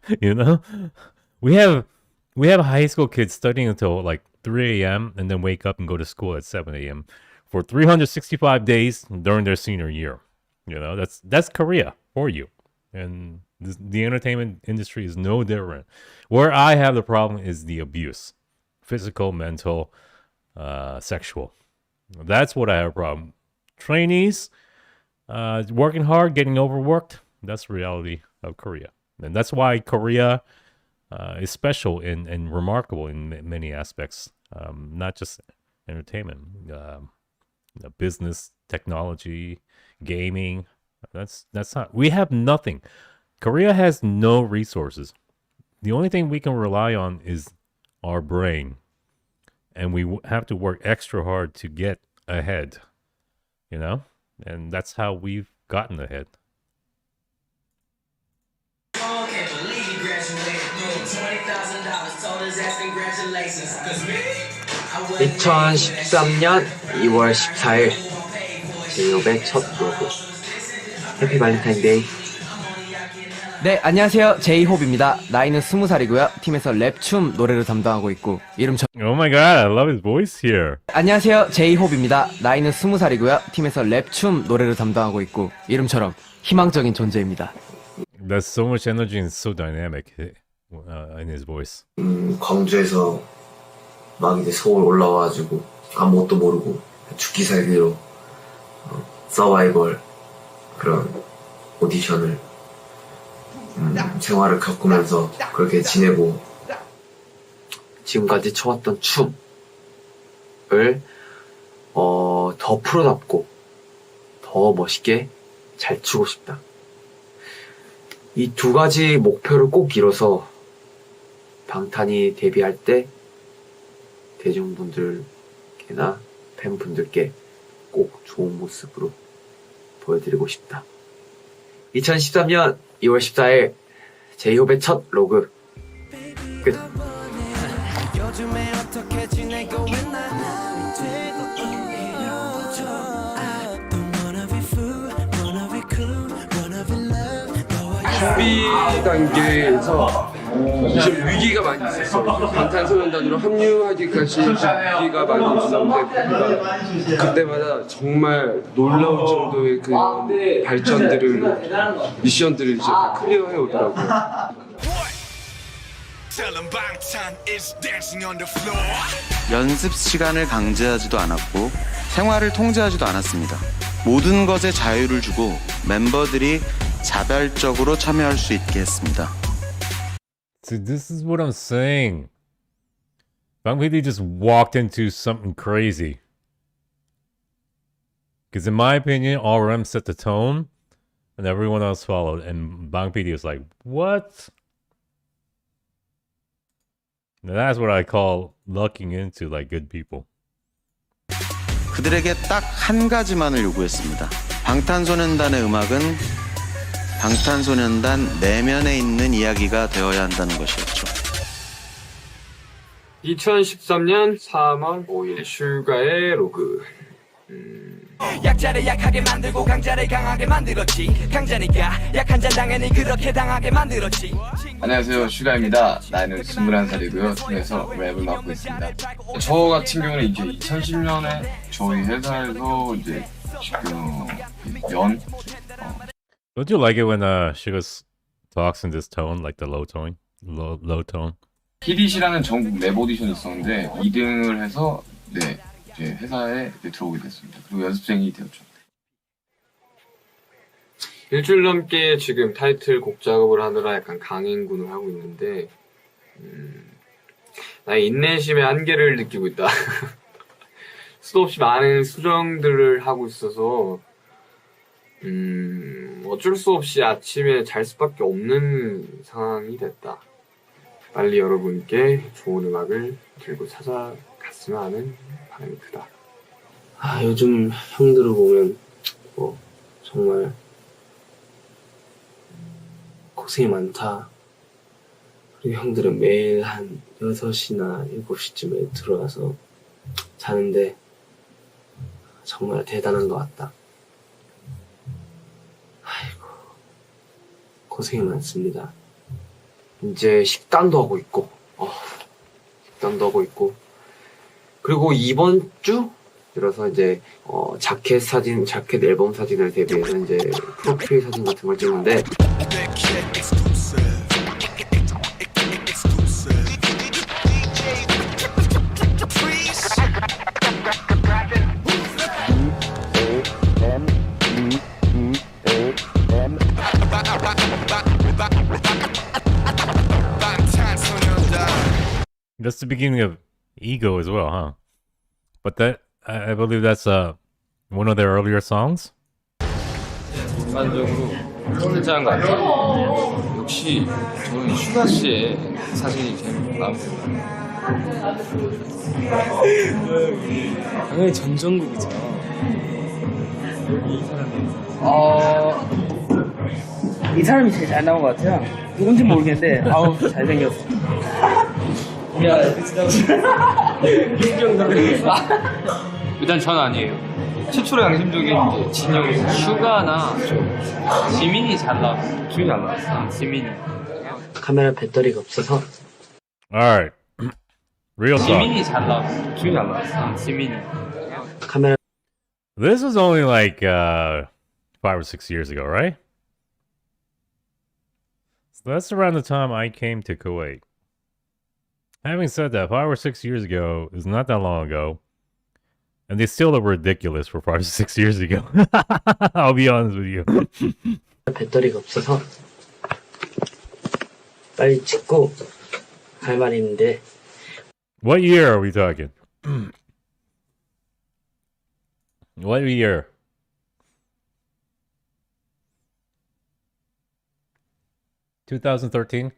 We have high school kids studying until like 3 a.m. and then wake up and go to school at 7 a.m. for 365 days during their senior year. That's Korea for you. And the entertainment industry is no different. Where I have the problem is the abuse. Physical, mental, sexual. That's what I have a problem. Trainees, working hard, getting overworked. That's the reality of Korea. And that's why Korea is special and remarkable in many aspects. Not just entertainment. Business, technology, gaming. That's not. We have nothing. Korea has no resources. The only thing we can rely on is our brain, and we have to work extra hard to get ahead. And that's how we've gotten ahead. 2013년 2월 14일 제이홉의 첫 로고 해피 발렌타인데이. 네, 안녕하세요. 제이홉입니다. 나이는 20살이고요. 팀에서 랩, 춤, 노래를 담당하고 있고 이름처럼. Oh my god, I love his voice here. 안녕하세요. 제이홉입니다. 나이는 20살이고요. 팀에서 랩, 춤, 노래를 담당하고 있고 이름처럼 희망적인 존재입니다. There's so much energy and so dynamic in his voice. 광주에서 막 이제 서울 올라와가지고 아무것도 모르고 죽기 살기로 서바이벌 그런 오디션을 생활을 겪으면서 그렇게 지내고 지금까지 춰왔던 춤을 더 프로답고 더 멋있게 잘 추고 싶다. 이 두 가지 목표를 꼭 이뤄서 방탄이 데뷔할 때 대중분들께나 팬분들께 꼭 좋은 모습으로 보여드리고 싶다. 2013년 2월 14일 제이홉의 첫 로그 끝. 준비 단계에서 좀 위기가 많이 있었어요. 방탄소년단으로 합류하기까지 위기가 많이 있었는데 그때마다 정말 놀라울 정도의 그 발전들을 미션들을 이제 다 클리어해 오더라고요. 연습 시간을 강제하지도 않았고 생활을 통제하지도 않았습니다. 모든 것에 자유를 주고 멤버들이 자발적으로 참여할 수 있게 했습니다. So this is what I'm saying. BANGTAN just walked into something crazy. Because in my opinion, RM set the tone, and everyone else followed. And BANGTAN was like, what? That's what I call lucking into like good people. 그들에게 딱 한 가지만을 요구했습니다. 방탄소년단의 음악은 방탄소년단 내면에 있는 이야기가 되어야 한다는 것이었죠. 2013년 3월 5일 슈가의 로그. 약자를 약하게 만들고 강자를 강하게 만들었지. 강자니까 약한 자 당연히 그렇게 당하게 만들었지. 안녕하세요, 슈가입니다. 나이는 21살이고요. 팀에서 랩을 맡고 있습니다. 저 같은 경우는 이제 2010년에 저희 회사에서 이제 지금 Don't you like it when Suga talks in this tone, like the low tone? Low tone? 히릿이라는 전국 랩 오디션이 있었는데 2등을 해서 네, 이제 회사에 들어오게 됐습니다. 그리고 연습생이 되었죠. 일주일 넘게 지금 타이틀곡 작업을 하느라 약간 강행군을 하고 있는데 나의 인내심의 한계를 느끼고 있다. 수도 없이 많은 수정들을 하고 있어서 어쩔 수 없이 아침에 잘 수밖에 없는 상황이 됐다. 빨리 여러분께 좋은 음악을 들고 찾아갔으면 하는 바람이 크다. 아, 요즘 형들을 보면 뭐 정말 고생이 많다. 그리고 형들은 매일 한 6시나 7시쯤에 들어와서 자는데 정말 대단한 것 같다. 아이고, 고생이 많습니다. 이제 식단도 하고 있고, 그리고 이번 주 들어서 이제 자켓 앨범 사진을 대비해서 이제 프로필 사진 같은 걸 찍는데. That's the beginning of Ego as well, huh? But that I believe that's one of their earlier songs. 전반적으로 괜찮은 것 같아요. 역시 저는 슈가 씨의 사진이 제일 마음에 들어요. 당연히 전정국이죠. 이 사람이 제일 잘 나온 것 같아요. 누군지 모르겠는데 아우 잘생겼어. 야, 일단 전 아니에요. 최초로 양심적인 이제 진영이 슈가나 지민이 잘 나왔어. 지민이 잘 나왔어. 지민이. 카메라 배터리가 없어서. Alright. Real talk. 지민이 잘 나왔어. 지민이 잘 나왔어. 지민이. 카메라. This was only like 5 or 6 years ago, right? So that's around the time I came to Kuwait. Having said that, 5 or 6 years ago is not that long ago. And they still look ridiculous for 5 or 6 years ago. I'll be honest with you. 배터리가 없어서 빨리 찍고 할 말이 있는데. What year are we talking? What year? (2013)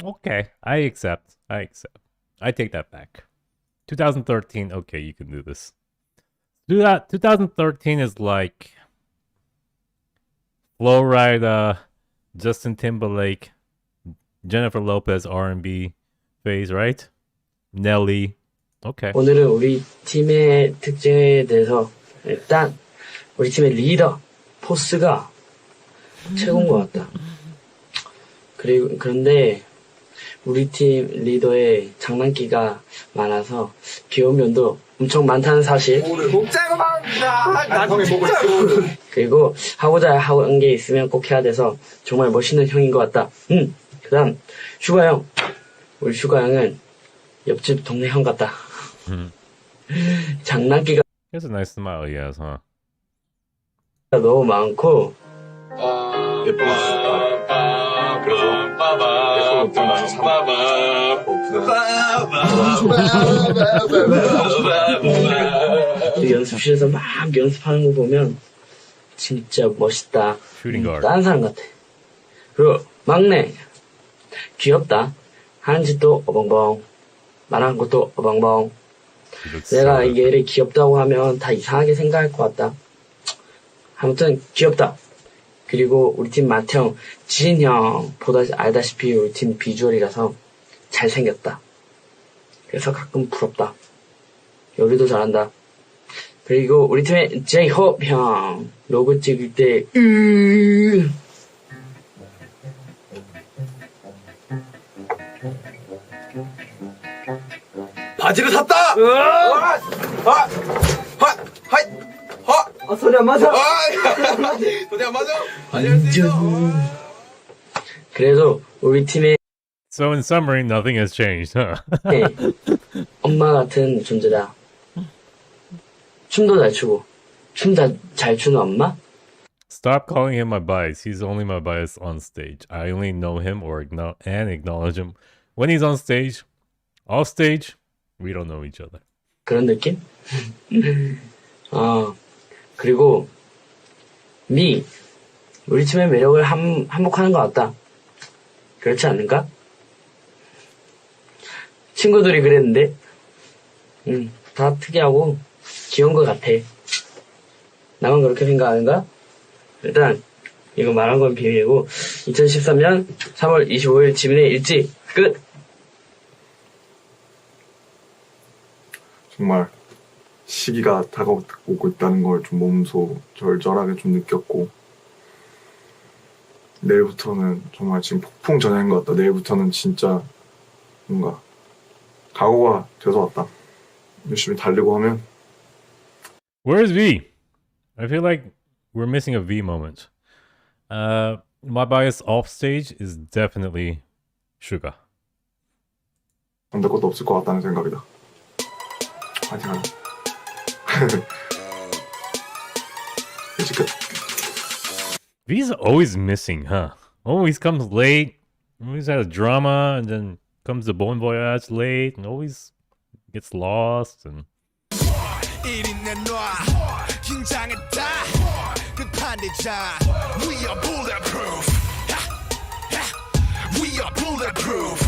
Okay, I accept. I take that back. 2013, okay, you can do this. 2013 is like Flo Rida, Justin Timberlake, Jennifer Lopez R&B phase, right? Nelly. Okay. 오늘은 우리 팀의 특징에 대해서 일단 우리 팀의 리더 포스가 최고인 것 같다. 그런데 우리 팀 리더의 장난기가 많아서 귀여운 면도 엄청 많다는 사실. 그리고 하고자 하는 게 있으면 꼭 해야 돼서 정말 멋있는 형인 것 같다. 그다음 슈가 형. 우리 슈가 형은 옆집 동네 형 같다. 장난기가. He has a nice smile, he has, huh? 너무 많고. 연습실에서 막 연습하는 거 보면 진짜 멋있다. 다른 사람 같아. 그리고 막내 귀엽다. 하는 짓도 어벙벙. 말하는 것도 어벙벙. 내가 이 얘를 귀엽다고 하면 다 이상하게 생각할 것 같다. 아무튼 귀엽다. 그리고 우리 팀 맏형 지인 형 보다 알다시피 우리 팀 비주얼이라서 잘생겼다. 그래서 가끔 부럽다. 요리도 잘한다. 그리고 우리 팀의 제이홉 형 로고 찍을 때 바지를 샀다! 소리 안 맞아. 소리 안 맞아? 바지 할 수 있어. 그래도 우리 팀의 So in summary, nothing has changed, huh? 엄마 같은 존재다. 춤도 잘 추고 춤 잘 추는 엄마? Stop calling him my bias. He's only my bias on stage. I only know him or acknowledge him when he's on stage. Off stage, we don't know each other. 그런 느낌? 그리고 우리 팀의 매력을 한몫하는 것 같다. 그렇지 않는가? 친구들이 그랬는데 다 특이하고 귀여운 것 같아. 나만 그렇게 생각하는가? 일단 이거 말한 건 비밀이고 2013년 3월 25일 지민의 일지 끝! 정말 시기가 다가오고 있다는 걸 좀 몸소 절절하게 좀 느꼈고 내일부터는 정말 지금 폭풍 전야인 것 같다. 내일부터는 진짜 뭔가 각오가 돼서 왔다. 열심히 달리고 하면. Where's V? I feel like we're missing a V moment. My bias off stage is definitely Suga. 안 될 것도 없을 것 같다는 생각이다. 화이팅 하자. 이제 끝. V's always missing, huh? Always comes late. Always has drama, and then comes the Bon Voyage late, and always gets lost. And We are bulletproof. We are bulletproof.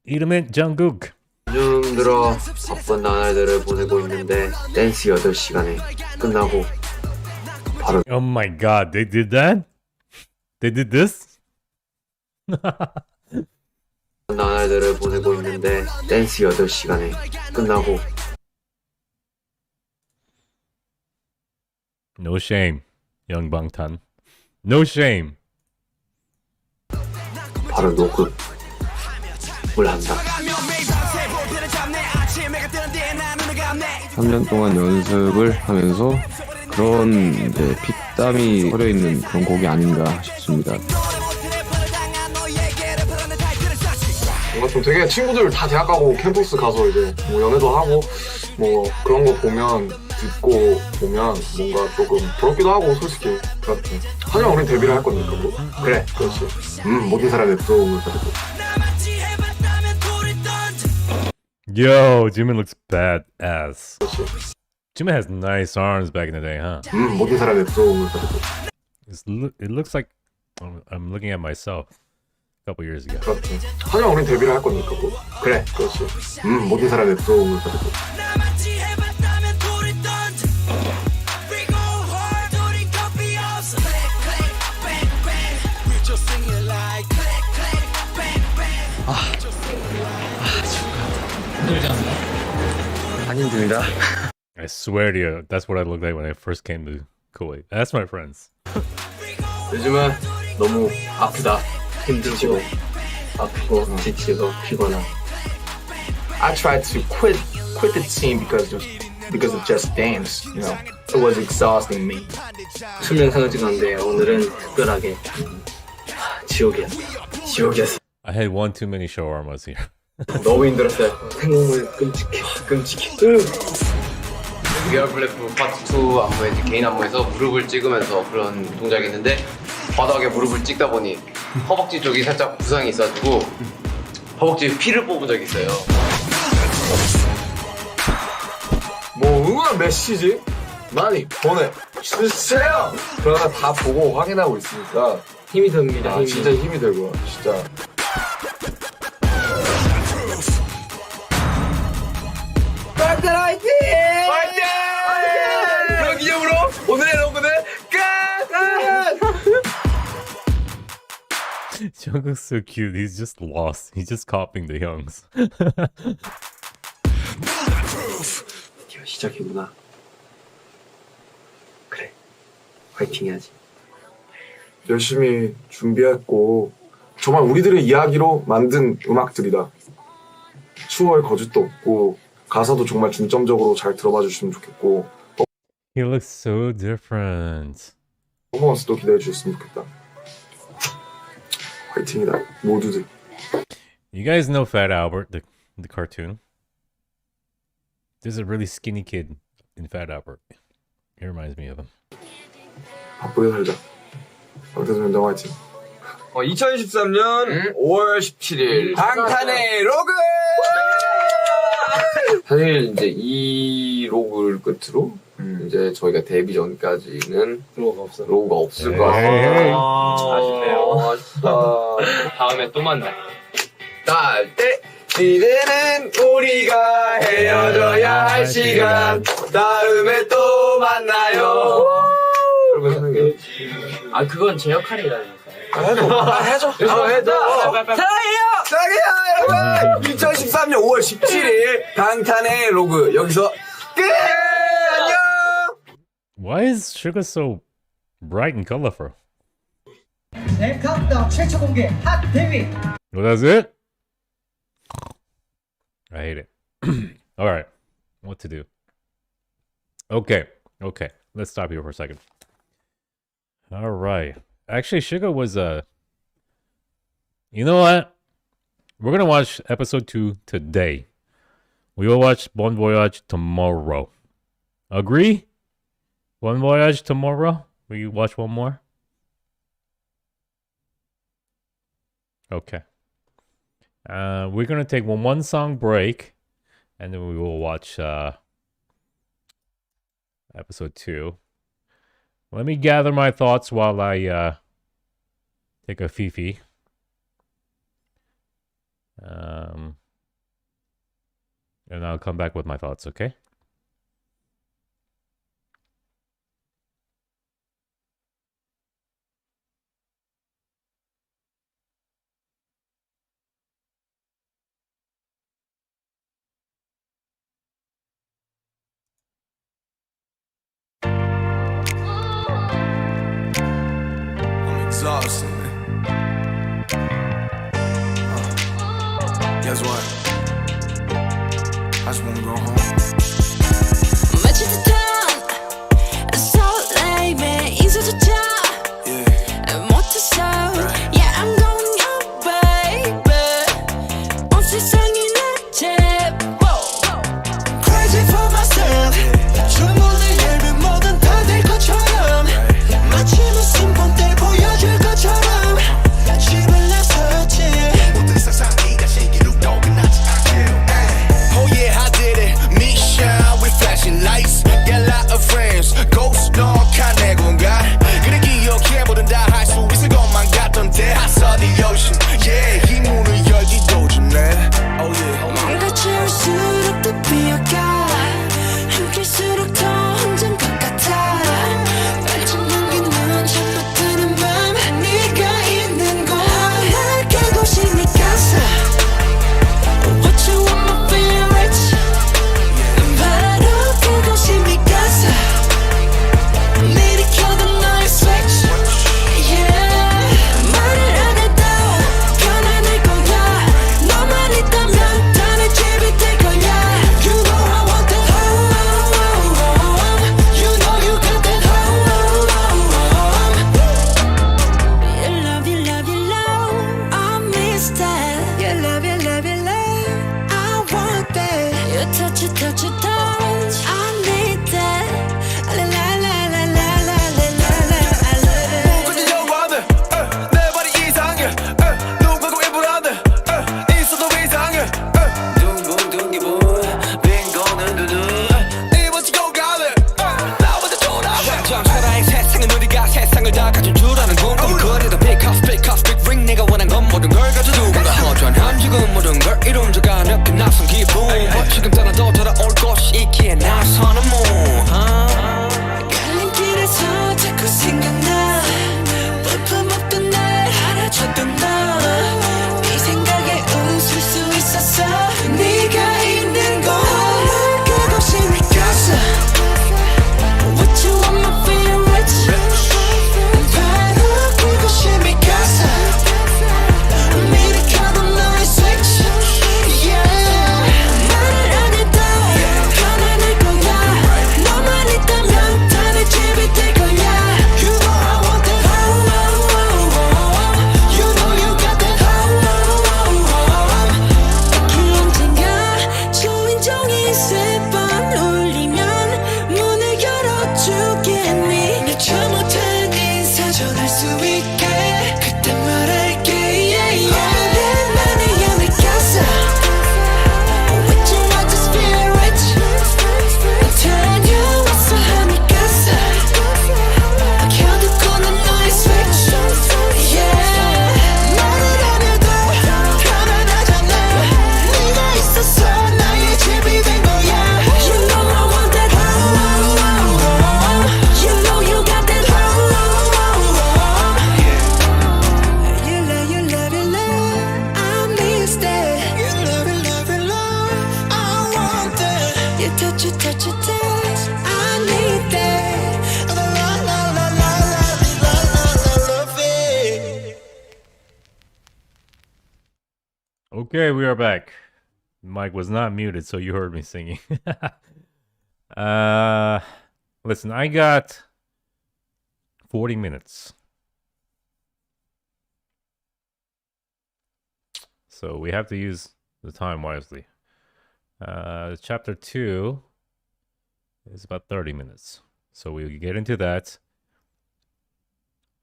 이름은 Jungkook. 요즘 들어 바쁜 나날들을 보내고 있는데 댄스 8시간에 끝나고 바로 Oh my god, they did that? They did this? 나날들을 보내고 있는데 댄스 8시간에 끝나고 No shame, young BANGTAN. No shame. 바로 녹음을 한다. 3년 동안 연습을 하면서 그런 이제 피땀이 흐려 있는 그런 곡이 아닌가 싶습니다. 뭔가 좀 되게 친구들 다 대학 가고 캠퍼스 가서 이제 뭐 연애도 하고 뭐 그런 거 보면 듣고 보면 뭔가 조금 부럽기도 하고 솔직히 그렇지. 하지만 우린 데뷔를 할 거니까 뭐. 그래 그렇지. 모든 사람의 부러움을 가지고. Yo, Jimin looks badass. Jimin has nice arms back in the day, huh? 모든 사람의 부러움을 가지고. It looks like I'm looking at myself a couple years ago. 그렇지. 하지만 우린 데뷔를 할 거니까 뭐. 그래 그렇지. 모든 사람의 부러움을 가지고. 안 힘들다. I swear to you, that's what I looked like when I first came to Kuwait. That's my friends. 요즘은 너무 아프다. 힘들고 아프고 지치고 피곤하. I tried to quit the team because of just dance. You know, it was exhausting me. 춤 영상을 찍었는데 오늘은 특별하게 지옥이었어. 지옥이었어. I had one too many shawarmas here. 너무 힘들었어요. 생각만 끔찍해. 리얼플래프 파트 2 안무에 개인 안무에서 무릎을 찍으면서 그런 동작이 있는데 바닥에 무릎을 찍다 보니 허벅지 쪽이 살짝 부상이 있어가지고 허벅지에 피를 뽑은 적이 있어요. 뭐 응원한 메시지 많이 보내. 주세요. 그러나 다 보고 확인하고 있으니까 힘이 듭니다. 힘이. 진짜 힘이 들고 진짜. 빵탄 화이팅! 화이팅! 그런 기념으로 오늘의 로그는 끝! Jungkook's so cute. He's just lost. He's just copying the Youngs. 드디어 시작이구나. 그래, 화이팅 해야지. 열심히 준비했고 정말 우리들의 이야기로 만든 음악들이다. 추월 거짓도 없고 가사도 정말 중점적으로 잘 들어봐 주시면 좋겠고 He looks so different. 퍼포먼스도 기대해 주셨으면 좋겠다. 화이팅이다 모두들. You guys know Fat Albert, the cartoon? There's a really skinny kid in Fat Albert. It reminds me of him. 바쁘게 살자. 방탄소년단 화이팅. 2013년 5월 17일 방탄의 로그! 사실 이제 이 로그를 끝으로 이제 저희가 데뷔 전까지는 로고가 없을 것 같아요. 아쉽네요. 아쉽다. 다음에 또 만나. 날 때 이제는 우리가 헤어져야 할 시간 다음에 또 만나요. 여러분 하는 게 아 그건 제 역할이라니까. 해줘. 사랑해요 여러분. 2013년 5월 17일 방탄의 로그 여기서 끝. 안녕. Why is Suga so bright and colorful? 네, 카운트다운 최초 공개 핫 데뷔. Well, that's it? I hate it. Alright. What to do? Okay. Let's stop here for a second. Alright. Actually, Suga was you know what? We're gonna watch episode 2 today. We will watch Bon Voyage tomorrow. Agree? Bon Voyage tomorrow? Will you watch one more? Okay. We're gonna take one song break, and then we will watch episode 2. Let me gather my thoughts while I take a fifi. And I'll come back with my thoughts, okay? Exhausting, man. Guess what? I just wanna go home. I saw the ocean, yeah, 이 문을 열기도 전에. Oh 모든 걸 이룬 적 아냐 그 낯선 기분 지금 떠나도 돌아올 곳이 있기에 나서는 갈림길에서 자꾸 생각나 볼품없던 날 알아줬던 너 이 생각에 웃을 수 있었어 네가 있는 곳 그곳이 내 casa With you on my favorite 바로 그곳이 내 casa 미리카도 너의 switch Yeah 말을 안 해도 편안할 거야 너만 있다면 다 내 집이 될 거야 You know I want that You know you got that 그 언젠가 초인종이 세 번 울리면 문을 열어주겠니 내 잘못한 인사 전할 수 있게 그때 말할게 yeah, yeah. 나는 내 casa With you I just feel rich 다녀왔어 하늘 casa 켜두고 난 너의 switch Yeah 말을 안 해도 편안하잖아 네가 있어서 나의 집이 된 거야 You know I want that You know you got that You love, you love, you love I miss that You love, you love, you love I want that You touch, you touch, you touch I need that La la la la la la love it Okay, we are back. Mike was not muted, so you heard me singing. Listen, I got 40 minutes. So we have to use the time wisely. Chapter 2 is about 30 minutes. So we'll get into that.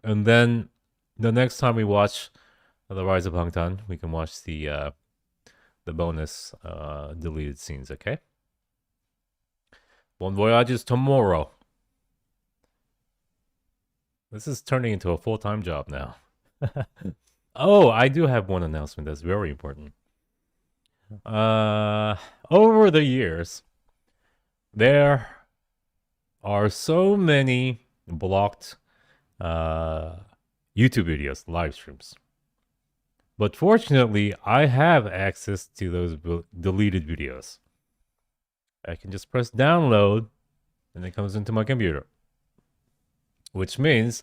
And then the next time we watch The Rise of BANGTAN, we can watch the bonus deleted scenes, okay? Bon Voyage is tomorrow. This is turning into a full-time job now. Oh, I do have one announcement that's very important. Over the years, there are so many blocked YouTube videos, live streams. But fortunately, I have access to those deleted videos. I can just press download and it comes into my computer. Which means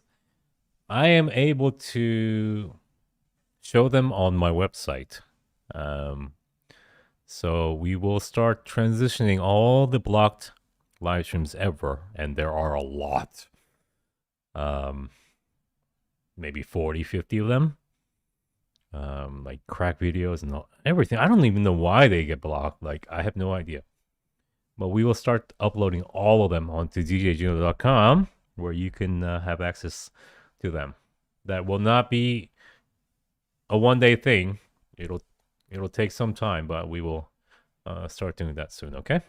I am able to show them on my website. So we will start transitioning all the blocked live streams ever, and there are a lot. Maybe 40, 50 of them. Like crack videos and everything. I don't even know why they get blocked. Like, I have no idea. But we will start uploading all of them onto djjino.com, where you can have access to them. That will not be a one-day thing. It'll take some time, but we will start doing that soon, okay?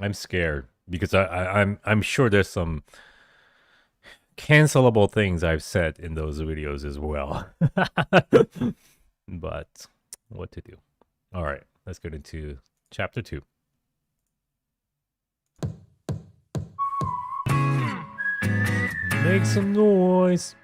I'm scared because I'm sure there's some cancelable things I've said in those videos as well. But what to do? All right, let's get into chapter 2. Make some noise.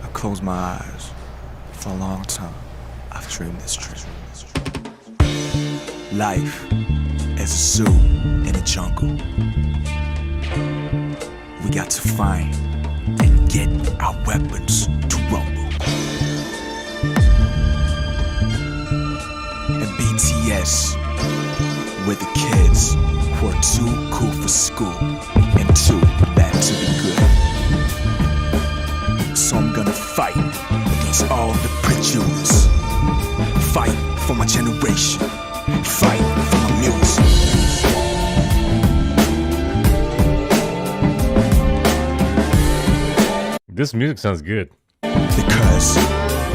I close my eyes. For a long time, I've dreamed this dream. Life as a zoo in a jungle. We got to find and get our weapons to rumble. And BTS, we're the kids who are too cool for school and too bad to be good. So I'm gonna fight against all the prejudice. Fight for my generation. Fight for my music. This music sounds good. Because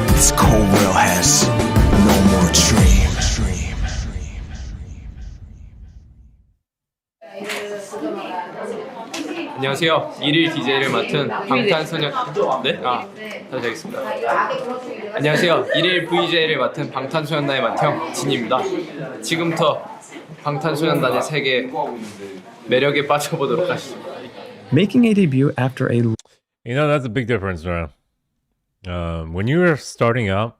this cold world has no more dream. 안녕하세요. 일일 DJ를 맡은 방탄소년 네? 다시 하겠습니다. 안녕하세요. 일일 VJ를 맡은 방탄소년단의 맏형 진입니다. 지금부터 방탄소년단의 세계 매력에 빠져보도록 하시죠. Making a debut after a You know, that's a big difference, man. When you're starting out,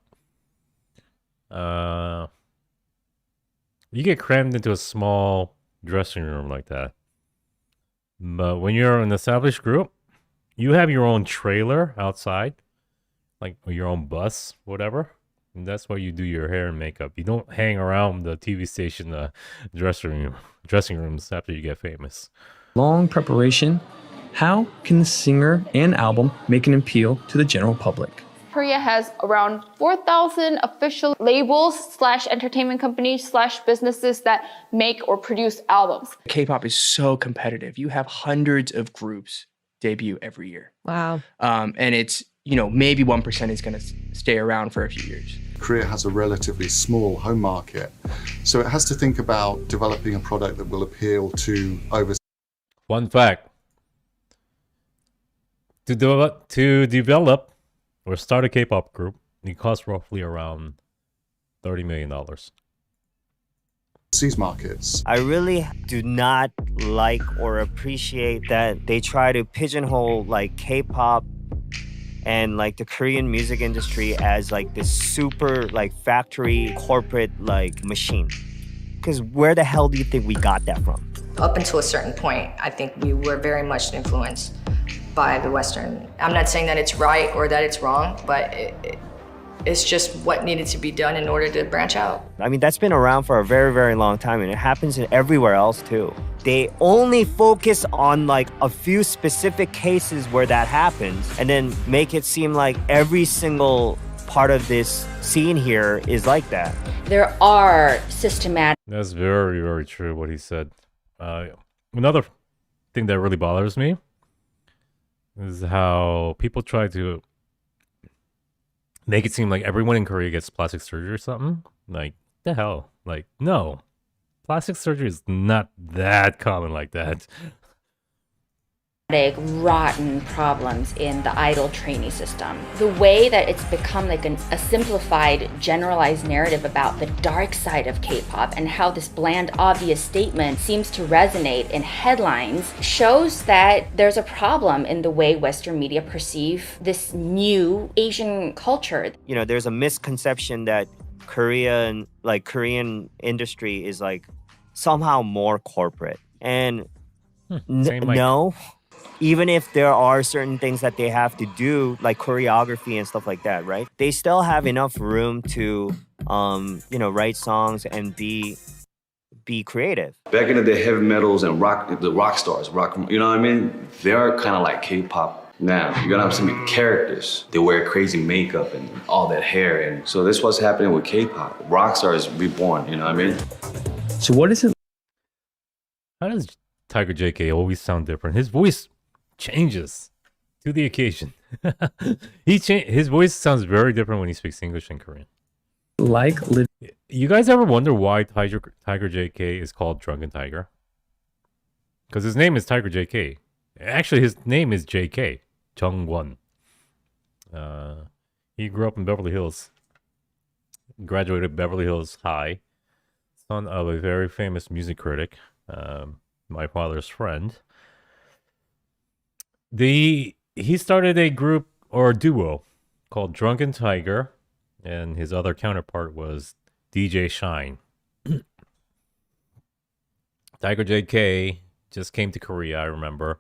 you get crammed into a small dressing room like that. But when you're an established group, you have your own trailer outside, like your own bus, whatever. And that's where you do your hair and makeup. You don't hang around the TV station dressing rooms after you get famous. long preparation, how can the singer and album make an appeal to the general public? Korea has around 4,000 official labels / entertainment companies / businesses that make or produce albums. K-pop is so competitive. You have hundreds of groups debut every year. Wow. And it's, maybe 1% is going to stay around for a few years. Korea has a relatively small home market, so it has to think about developing a product that will appeal to overseas. Fun fact. To develop or start a K-pop group, it costs roughly around $30 million. Overseas markets. I really do not like or appreciate that they try to pigeonhole like K-pop and like the Korean music industry as like this super like factory corporate like machine. Because where the hell do you think we got that from? Up until a certain point, I think we were very much influenced by the Western. I'm not saying that it's right or that it's wrong, but it's just what needed to be done in order to branch out. I mean, that's been around for a very, very long time, and it happens in everywhere else too. They only focus on like a few specific cases where that happens, and then make it seem like every single part of this scene here is like that. There are systematic. That's very, very true what he said. Another thing that really bothers me is how people try to make it seem like everyone in Korea gets plastic surgery or something. Like, the hell? Like, no. Plastic surgery is not that common like that. Rotten problems in the idol trainee system. The way that it's become like a simplified, generalized narrative about the dark side of K-pop and how this bland, obvious statement seems to resonate in headlines shows that there's a problem in the way Western media perceive this new Asian culture. You know, there's a misconception that Korean industry is like somehow more corporate. And no. Even if there are certain things that they have to do, like choreography and stuff like that, right? They still have enough room to, write songs and be creative. Back in the day, heavy metals and the rock stars, you know what I mean? They're kind of like K-pop now. You're gonna have some characters. They wear crazy makeup and all that hair, and so this is what's happening with K-pop. Rock stars reborn, you know what I mean? So what is it? How does Tiger JK always sound different? His voice changes to the occasion. His voice sounds very different when he speaks English and Korean. You guys ever wonder why Tiger JK is called Drunken Tiger? Because his name is Tiger JK. Actually, his name is JK, Jungwon. He grew up in Beverly Hills. Graduated Beverly Hills High. Son of a very famous music critic. My father's friend. He started a group or a duo called Drunken Tiger, and his other counterpart was DJ Shine. Tiger JK just came to Korea, I remember,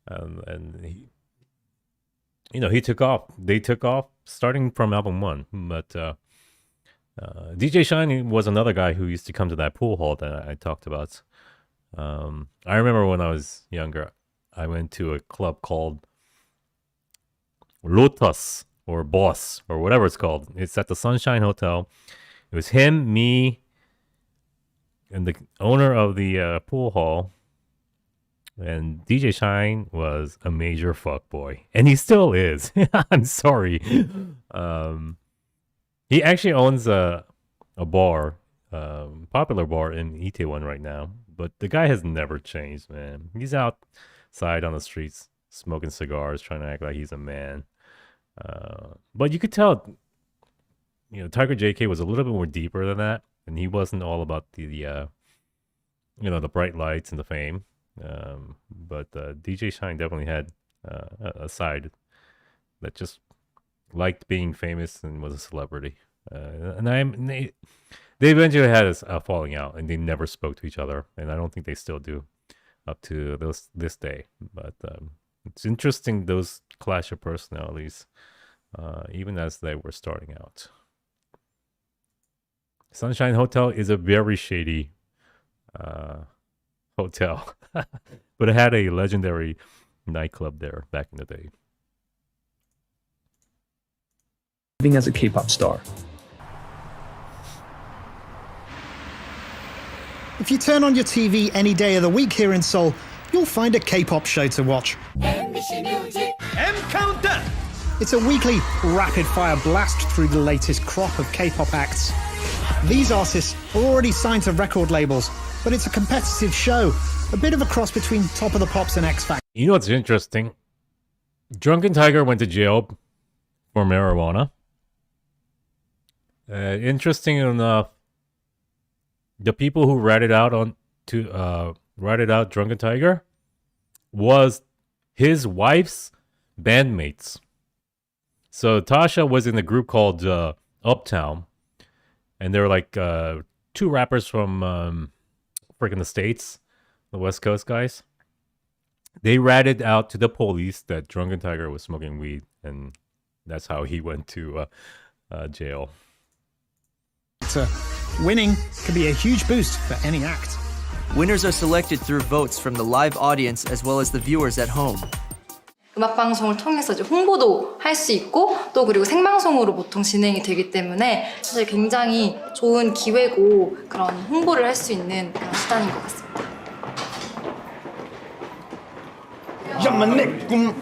and he took off. They took off starting from album 1, but DJ Shine was another guy who used to come to that pool hall that I talked about. I remember when I was younger, I went to a club called Lotus or Boss or whatever it's called. It's at the Sunshine Hotel. It was him, me, and the owner of the pool hall And DJ Shine was a major fuckboy. And he still is. I'm sorry. He actually owns a bar, popular bar in Itaewon right now. But the guy has never changed, man. He's outside on the streets smoking cigars, trying to act like he's a man. But you could tell, Tiger JK was a little bit more deeper than that. And he wasn't all about the bright lights and the fame. But DJ Shine definitely had a side that just liked being famous and was a celebrity. They eventually had a falling out, and they never spoke to each other, and I don't think they still do up to this day. But it's interesting, those clash of personalities, even as they were starting out. Sunshine Hotel is a very shady hotel, but it had a legendary nightclub there back in the day. Living as a K-pop star. If you turn on your TV any day of the week here in Seoul, you'll find a K-pop show to watch. Countdown. It's a weekly rapid-fire blast through the latest crop of K-pop acts. These artists are already signed to record labels, but it's a competitive show, a bit of a cross between Top of the Pops and X Factor. You know what's interesting? Drunken Tiger went to jail for marijuana. Interesting enough, the people who ratted out Drunken Tiger was his wife's bandmates. So Tasha was in a group called Uptown, and they were like two rappers from freaking the States, the West Coast guys. They ratted out to the police that Drunken Tiger was smoking weed, and that's how he went to jail. Winning can be a huge boost for any act. Winners are selected through votes from the live audience as well as the viewers at home. 음악 방송을 통해서 이제 홍보도 할 수 있고 또 그리고 생방송으로 보통 진행이 되기 때문에 사실 굉장히 좋은 기회고 그런 홍보를 할 수 있는 그런 수단인 것 같습니다. 야만 꿈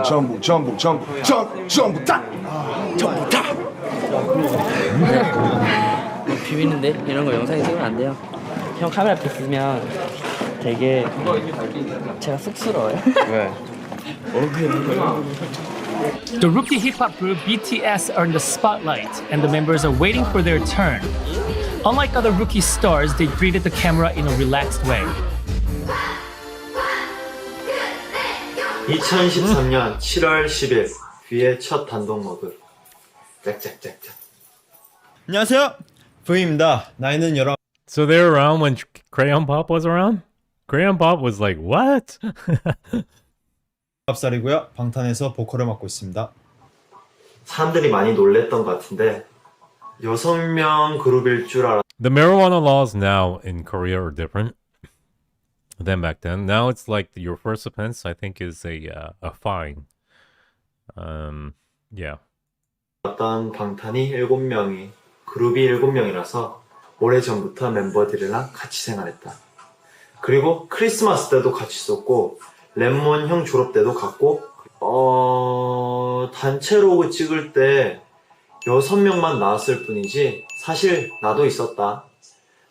전부 다 비비는데 이런 거 영상에 찍으면 안 돼요. 형 카메라 앞에 있으면 되게 제가 쑥스러워요. 왜? The rookie hip-hop group BTS are in the spotlight, and the members are waiting for their turn. Unlike other rookie stars, they greeted the camera in a relaxed way. 2013년 7월 10일 V의 첫 단독 모드 짝짝짝짝. 안녕하세요, V입니다. 나이는 19. So they were around when Crayon Pop was around? Crayon Pop was like, what? 19살이고요. 방탄에서 보컬을 맡고 있습니다. 사람들이 많이 놀랬던 것 같은데 6명 그룹일 줄 알았. The marijuana laws now in Korea are different than back then. Now it's like your first offense, I think, is a fine. Yeah. 어떤 방탄이 7명이 그룹이 7명이라서 오래전부터 멤버들이랑 같이 생활했다. 그리고 크리스마스 때도 같이 있었고 랩몬 형 졸업 때도 갔고 단체 로그 찍을 때 6명만 나왔을 뿐이지 사실 나도 있었다.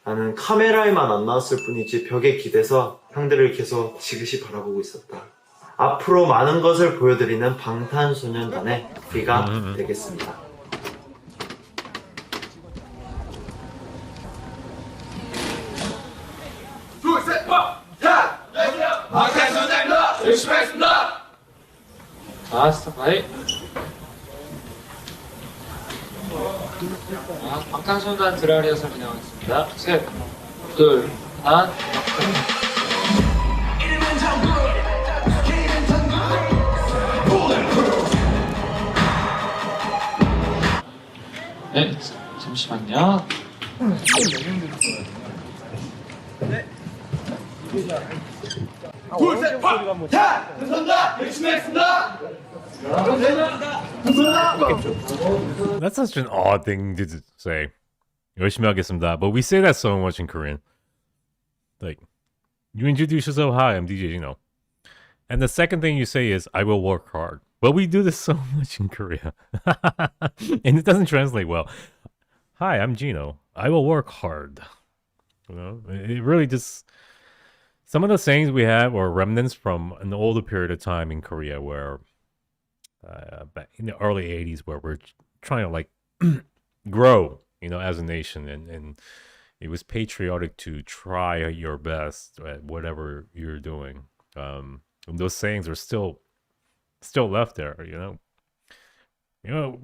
나는 카메라에만 안 나왔을 뿐이지 벽에 기대서 형들을 계속 지그시 바라보고 있었다. 앞으로 많은 것을 보여드리는 방탄소년단의 V가 되겠습니다. 방탄소년단입니다. 열심히 하겠습니다. 알았어, 아이. 방탄소년단 드라리에서 진행하겠습니다. 셋, 둘, 하나. 네, 잠시만요. 네. 둘, 셋, 파! 자! 감사합니다! 열심히 하겠습니다! That's such an odd thing to say. 열심히 하겠습니다. But we say that so much in Korean. Like, You introduce yourself, hi, I'm DJ JINO. And the second thing you say is, I will work hard. But we do this so much in Korea. And it doesn't translate well. Hi, I'm JINO. I will work hard. You know, it really just... Some of the sayings we have are remnants from an older period of time in Korea where... back in the early 80s where we're trying to like grow, you know, as a nation. And it was patriotic to try your best at whatever you're doing. And those sayings are still left there, you know.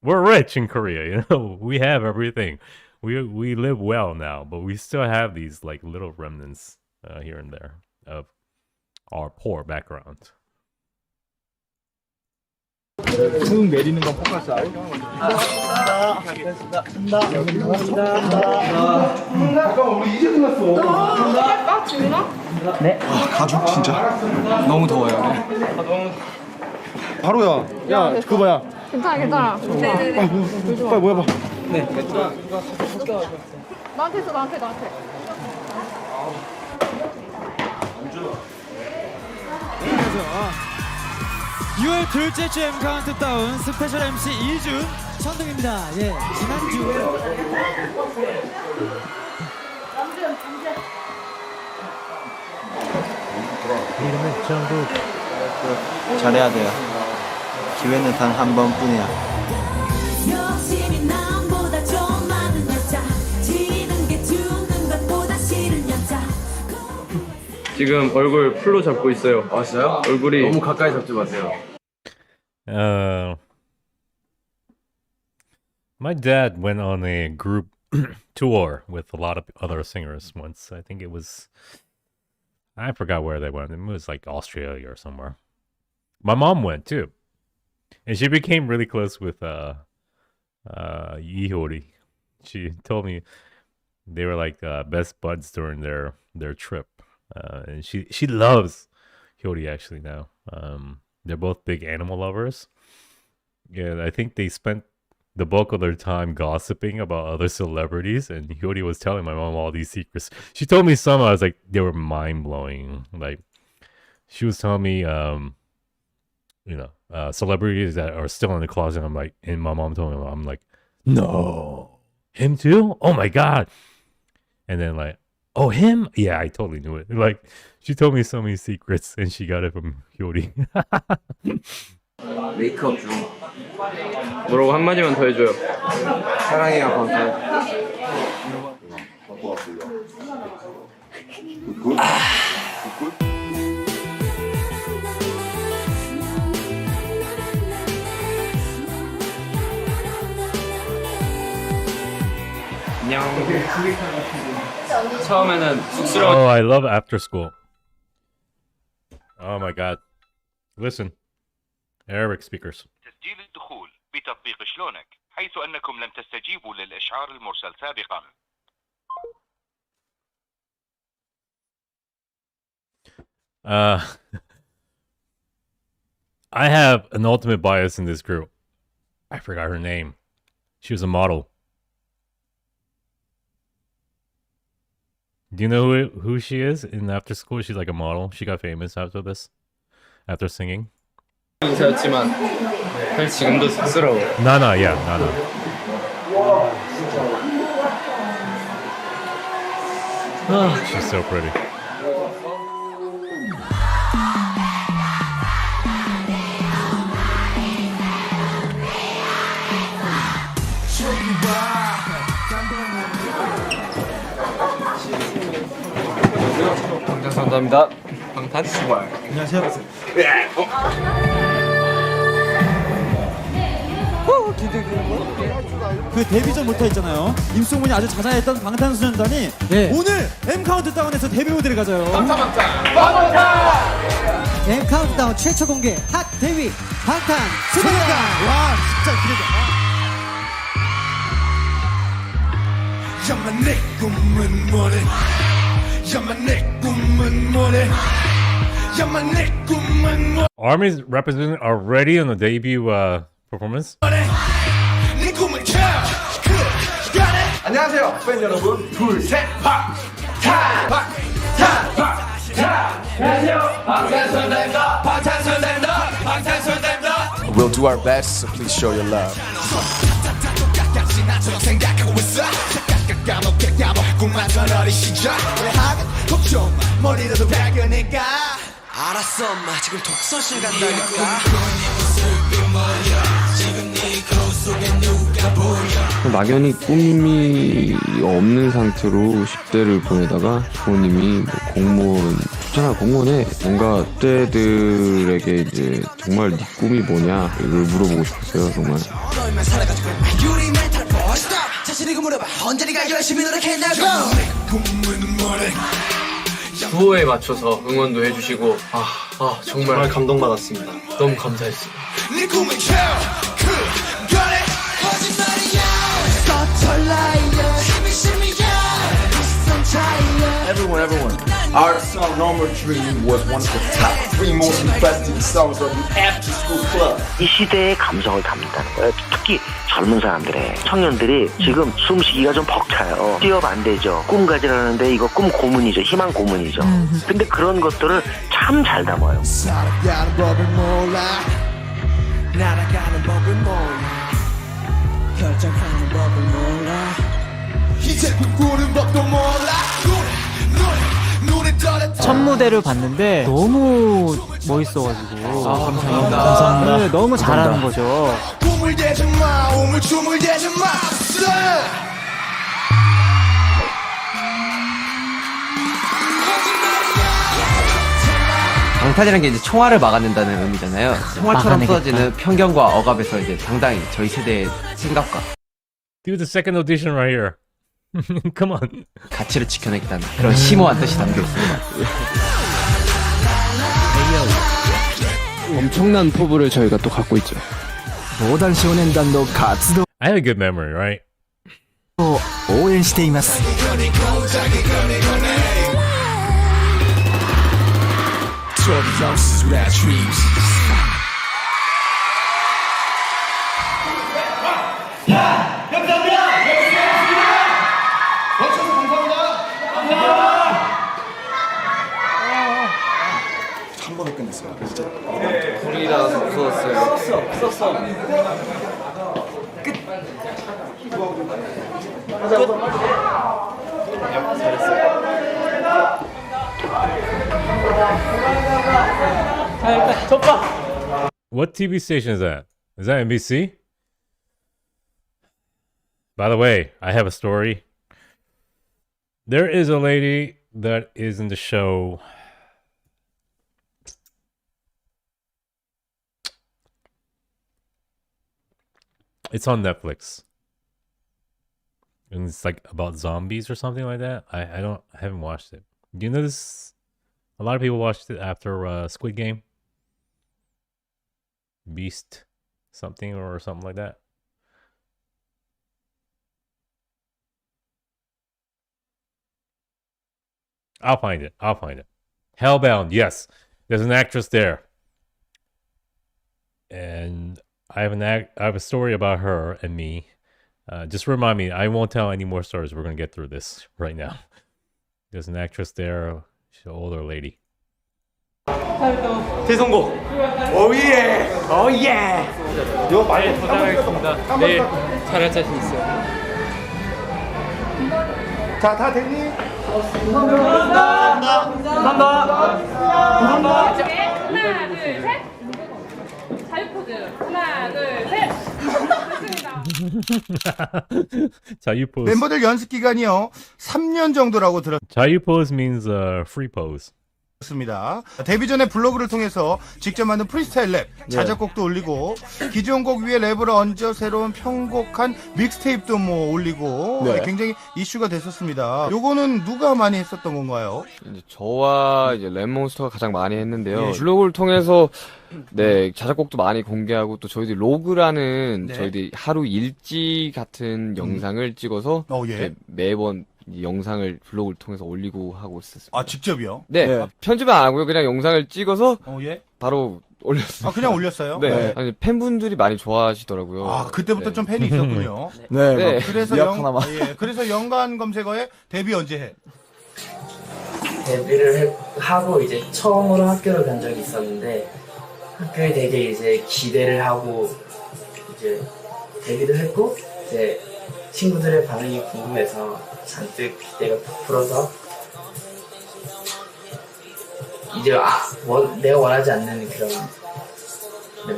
We're rich in Korea, you know. We have everything. We live well now, but we still have these like little remnants here and there of our poor background. 흙 내리는 건 포커스 아웃. 우리 이제 끝났어. 네. 가죽 진짜 너무 더워요. 바로야. 야, 그거 뭐야? 괜찮아. 네네네. 빨리 모여봐. 네. 나한테 있어, 나한테. 6월 둘째 주 M 카운트다운 스페셜 MC 이준 천둥입니다. 예, 지난주 이름은 전국 잘해야 돼요. 기회는 단 한 번뿐이야. 욕심이 남보다 좀 많은 여자 지는 게 죽는 것보다 싫은 여자 지금 얼굴 풀로 잡고 있어요. 아 진짜요? 얼굴이 너무 가까이 잡지 마세요. My dad went on a group tour with a lot of other singers once. I think it was, I forgot where they went. It was like Australia or somewhere. My mom went too, and she became really close with Yihori. She told me they were like best buds during their trip, and she loves Hyori actually now. They're both big animal lovers. Yeah, I think they spent the bulk of their time gossiping about other celebrities, and Hyori was telling my mom all these secrets. She told me some, I was like, they were mind-blowing. Like, she was telling me, celebrities that are still in the closet. I'm like, and my mom told me, I'm like, no, him too? Oh my God. And then like, oh, him? Yeah, I totally knew it. Like, she told me so many secrets, and she got it from Hyori. 메이크업 중. 뭐라고 한마디만 더 해줘요. 사랑해요, 방탄. 안녕. 처음에는 쑥스러워. Oh, I love After School. Oh my God. Listen. Arabic speakers. تسجيل الدخول بتطبيق شلونك حيث أنكم لم تستجيبوا للإشعار المرسل سابقا. I have an ultimate bias in this group. I forgot her name. She was a model. Do you know who she is in After School? She's like a model. She got famous after this, after singing. 인사였지만 사실 지금도 쑥스러워. Nana, yeah, Nana. She's so pretty. 방탄 감사합니다. 방탄? 안녕하세요. 그 데뷔 전부터 했잖아요. 임송문이 아주 자자했던 방탄소년단이 오늘 M 카운트다운에서 데뷔 무대를 가져요. M 카운트다운 최초 공개 핫 데뷔 방탄소년단. 와 진짜 기대돼. 야만 내 꿈은 뭐래 야만 내 꿈은 뭐래 야만 내 꿈은 뭐래 Army's represented already on the debut performance. 내 꿈은 안녕하세요 팬 여러분 둘 셋 방탄 We'll do our best, so please show your love. 알았어 엄마 지금 독서실 간다니까 막연히 꿈이 없는 상태로 10대를 보내다가 부모님이 뭐 공무원 좋잖아 공무원에 뭔가 10대들에게 이제 정말 네 꿈이 뭐냐 이걸 물어보고 싶었어요 정말. 구호에 맞춰서 응원도 해주시고 정말 감동받았습니다. 너무 감사했어요. Everyone. Our song No More Dream was one of the top 3 most requested songs of the after school club. 이 시대의 감성을 담는다는 거예요. 특히 젊은 사람들의 청년들이 지금 숨쉬기가 좀 벅차요. 취업 안 되죠. 꿈 가지라는데 이거 꿈 고문이죠. 희망 고문이죠. 근데 그런 것들을 참 잘 담아요. 살아가는 법을 몰라 날아가는 법을 몰라 결정하는 법을 몰라 이제 꿈꾸는 법도 몰라 첫 무대를 봤는데 너무 멋있어가지고 감사합니다. 네, 너무 잘하는 거죠. 꿈을 대지 마 우물쭈물 대지 마 방탄이라는 게 이제 총알을 막아낸다는 의미잖아요. 총알처럼 막아내겠다. 쏟아지는 편견과 억압에서 이제 상당히 저희 세대의 생각과 Do the second audition right here. Come on. 가치를 지켜내겠다는 그런 심오한 뜻이 담겨 있습니다. 엄청난 포부를 저희가 또 갖고 있죠. 모던少年団の活動 I have a good memory, right? を応援しています 한 번에 끝냈어요. 진짜. 불이라서 무서웠어요. 없었어 What TV station is that? Is that NBC? By the way, I have a story. There is a lady that is in the show. It's on Netflix. And it's like about zombies or something like that. I haven't watched it. Do you know this? A lot of people watched it after Squid Game. Beast something or something like that. I'll find it. Hellbound, yes. There's an actress there. And I have a story about her and me. Just remind me, I won't tell any more stories. We're going to get through this right now. There's an actress there. She's an older lady. 대성공 오예 오예 이거 많이 도전하겠습니다. 내일 잘할 자신 있어요. 자, 다 됐니? 감사합니다. 감사합니다. 하나, 둘, 셋. 자유포즈. 하나, 둘, 셋. 자유포즈. 멤버들 연습 기간이요 3년 정도라고 들었습니다. 자유포즈 means free pose. 데뷔 전에 블로그를 통해서 직접 만든 프리스타일 랩, 자작곡도 올리고 기존 곡 위에 랩을 얹어 새로운 편곡한 믹스테이프도 뭐 올리고 굉장히 이슈가 됐었습니다. 요거는 누가 많이 했었던 건가요? 이제 저와 이제 랩몬스터가 가장 많이 했는데요. 블로그를 통해서 자작곡도 많이 공개하고 또 저희들이 로그라는 저희들이 하루 일지 같은 영상을 찍어서 매번 이 영상을 블로그를 통해서 올리고 하고 있었습니다. 아, 직접이요? 네. 편집은 안 하고요. 그냥 영상을 찍어서 바로 올렸어요. 아, 그냥 올렸어요? 네. 아니, 팬분들이 많이 좋아하시더라고요. 아, 그때부터 좀 팬이 있었군요. 그래서 그래서 연관 검색어에 데뷔 언제 해? 데뷔를 하고 이제 처음으로 학교를 간 적이 있었는데 학교에 되게 이제 기대를 하고 이제 데뷔를 했고 이제 친구들의 반응이 궁금해서 잔뜩 기대가 부풀어서 이제 내가 원하지 않는 그런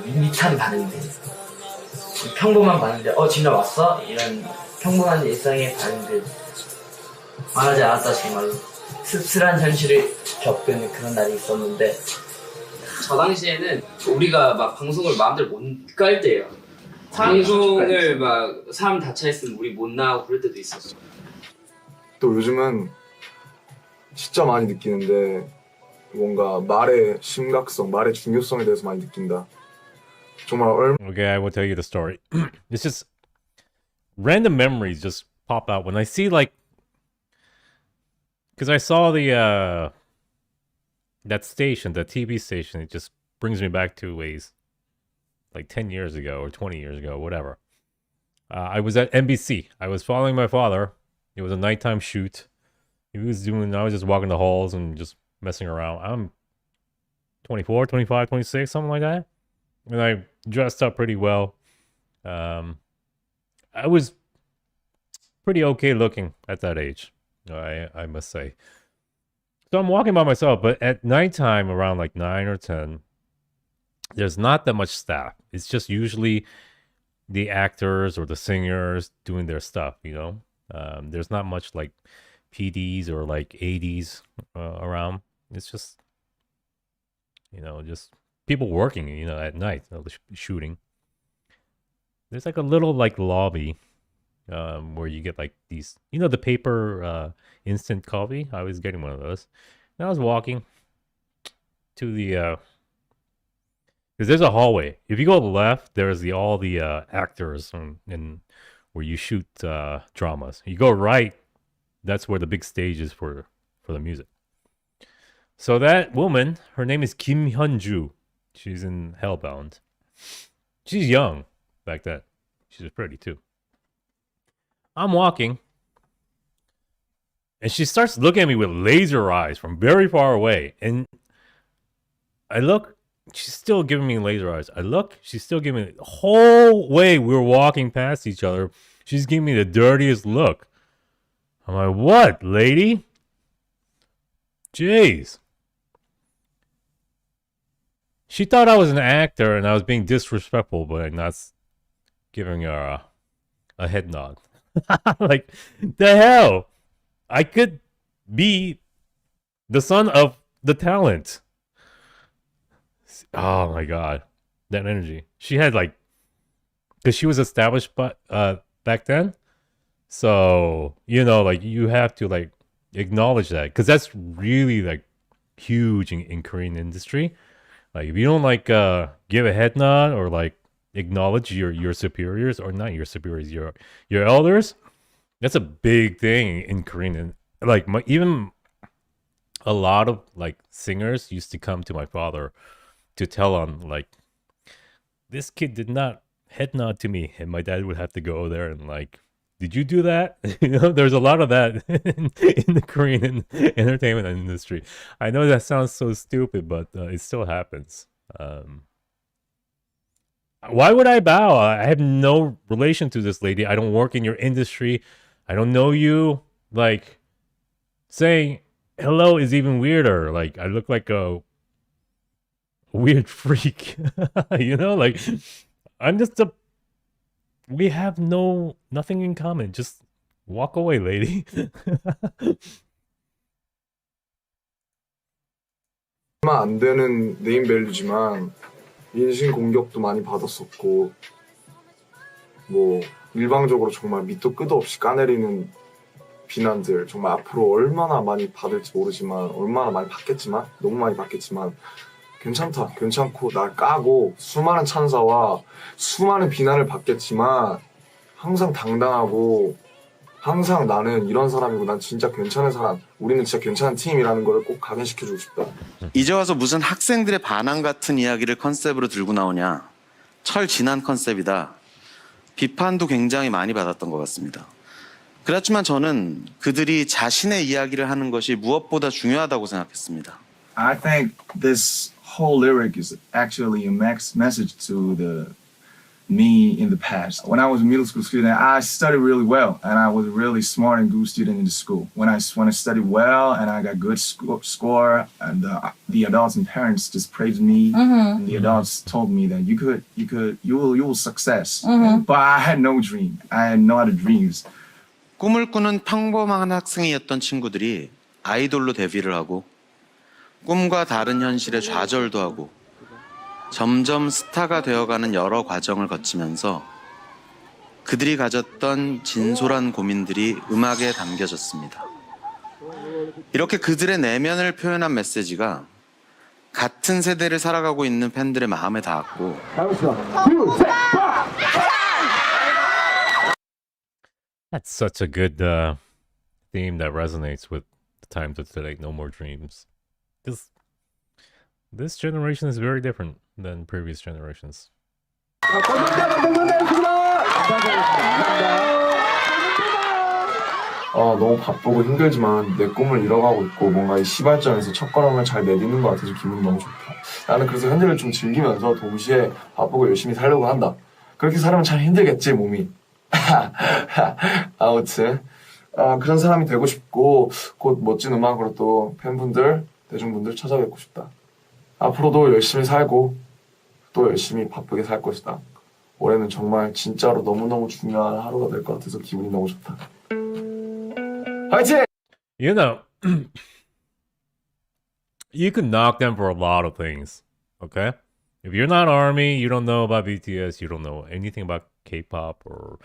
밋밋한 반응들, 평범한 반응들, 진호 왔어? 이런 평범한 일상의 반응들 원하지 않았다. 정말로 씁쓸한 현실을 겪은 그런 날이 있었는데 저 당시에는 우리가 막 방송을 마음대로 못 깔 때예요. 방송을 막 사람 다 차있으면 우리 못 나가고 그럴 때도 있었어. 또 요즘은 진짜 많이 느끼는데 뭔가 말의 심각성, 말의 중요성에 대해서 많이 느낀다. 정말 Okay, I will tell you the story. It's just random memories just pop out when I see like, because I saw the that station, the TV station. It just brings me back to ways like 10 years ago or 20 years ago, whatever. I was at NBC. I was following my father. It was a nighttime shoot. I was just walking the halls and just messing around. I'm 24, 25, 26, something like that. And I dressed up pretty well. I was pretty okay looking at that age, I must say. So I'm walking by myself, but at nighttime around like 9 or 10, there's not that much staff. It's just usually the actors or the singers doing their stuff, you know? There's not much like PDs or like ADs around. It's just, you know, just people working, you know, at night, shooting. There's like a little like lobby where you get like these, you know, the paper instant coffee. I was getting one of those. And I was walking to the, because there's a hallway. If you go left, there's all the actors and where you shoot dramas. You go right, that's where the big stage is for the music. So that woman, her name is Kim Hyun-ju. She's in Hellbound. She's young back then. She's pretty too. I'm walking, and she starts looking at me with laser eyes from very far away. And I look, she's still giving me laser eyes. I look, she's still giving me the whole way we're walking past each other. She's giving me the dirtiest look. I'm like, what, lady? Jeez. She thought I was an actor and I was being disrespectful by not giving her a head nod. Like, the hell? I could be the son of the talent. Oh my god. That energy. She had like, because she was established back then. So, you know, like you have to like acknowledge that. Because that's really like huge in Korean industry. Like if you don't like give a head nod or like acknowledge your superiors, or not your superiors, your elders, that's a big thing in Korean. And like even a lot of like singers used to come to my father to tell him like, this kid did not head nod to me, and my dad would have to go there and like, did you do that? You know, there's a lot of that in the Korean entertainment industry. I know that sounds so stupid, but it still happens. Why would I bow? I have no relation to this lady. I don't work in your industry. I don't know you. Like, saying hello is even weirder. Like, I look like a weird freak. You know, like, I'm just a... We have nothing in common. Just walk away, lady. 얼마 안 되는 네임밸류지만 인신 공격도 많이 받았었고, 뭐 일방적으로 정말 밑도 끝도 없이 까내리는 비난들 정말 앞으로 얼마나 많이 받을지 모르지만, 얼마나 많이 받겠지만, 너무 많이 받겠지만 괜찮다, 괜찮고, 날 까고 수많은 찬사와 수많은 비난을 받겠지만 항상 당당하고, 항상 나는 이런 사람이고, 난 진짜 괜찮은 사람, 우리는 진짜 괜찮은 팀이라는 걸 꼭 각인시켜주고 싶다. 이제 와서 무슨 학생들의 반항 같은 이야기를 컨셉으로 들고 나오냐. 철 지난 컨셉이다. 비판도 굉장히 많이 받았던 것 같습니다. 그렇지만 저는 그들이 자신의 이야기를 하는 것이 무엇보다 중요하다고 생각했습니다. I think this whole lyric is actually a message to the me in the past. When I was a middle school student, I studied really well, and I was a really smart and good student in the school. When I studied well and I got good score, and the adults and parents just praised me, and the adults told me that you will success. But I had no dream. I had no other dreams. 꿈을 꾸는 평범한 학생이었던 친구들이 아이돌로 데뷔를 하고 꿈과 다른 현실에 좌절도 하고 점점 스타가 되어가는 여러 과정을 거치면서 그들이 가졌던 진솔한 고민들이 음악에 담겨졌습니다. 이렇게 그들의 내면을 표현한 메시지가 같은 세대를 살아가고 있는 팬들의 마음에 닿았고 That's such a good theme that resonates with the times of today. No more dreams. This generation is very different than previous generations. 너무 바쁘고 힘들지만 내 꿈을 이뤄가고 있고 뭔가 이 시발점에서 첫걸음을 잘 내딛는 것 같아서 기분이 너무 좋다. 나는 그래서 현재를 좀 즐기면서 동시에 바쁘고 열심히 살려고 한다. 그렇게 살면 참 힘들겠지 몸이. 아무튼 그런 사람이 되고 싶고 곧 멋진 음악으로 또 팬분들, 대중분들 찾아뵙고 싶다. 앞으로도 열심히 살고 또 열심히 바쁘게 살 것이다. 올해는 정말 진짜로 너무너무 중요한 하루가 될 것 같아서 기분이 너무 좋다. 화이팅! You know, you could knock them for a lot of things, okay? If you're not ARMY, you don't know about BTS, you don't know anything about K-pop or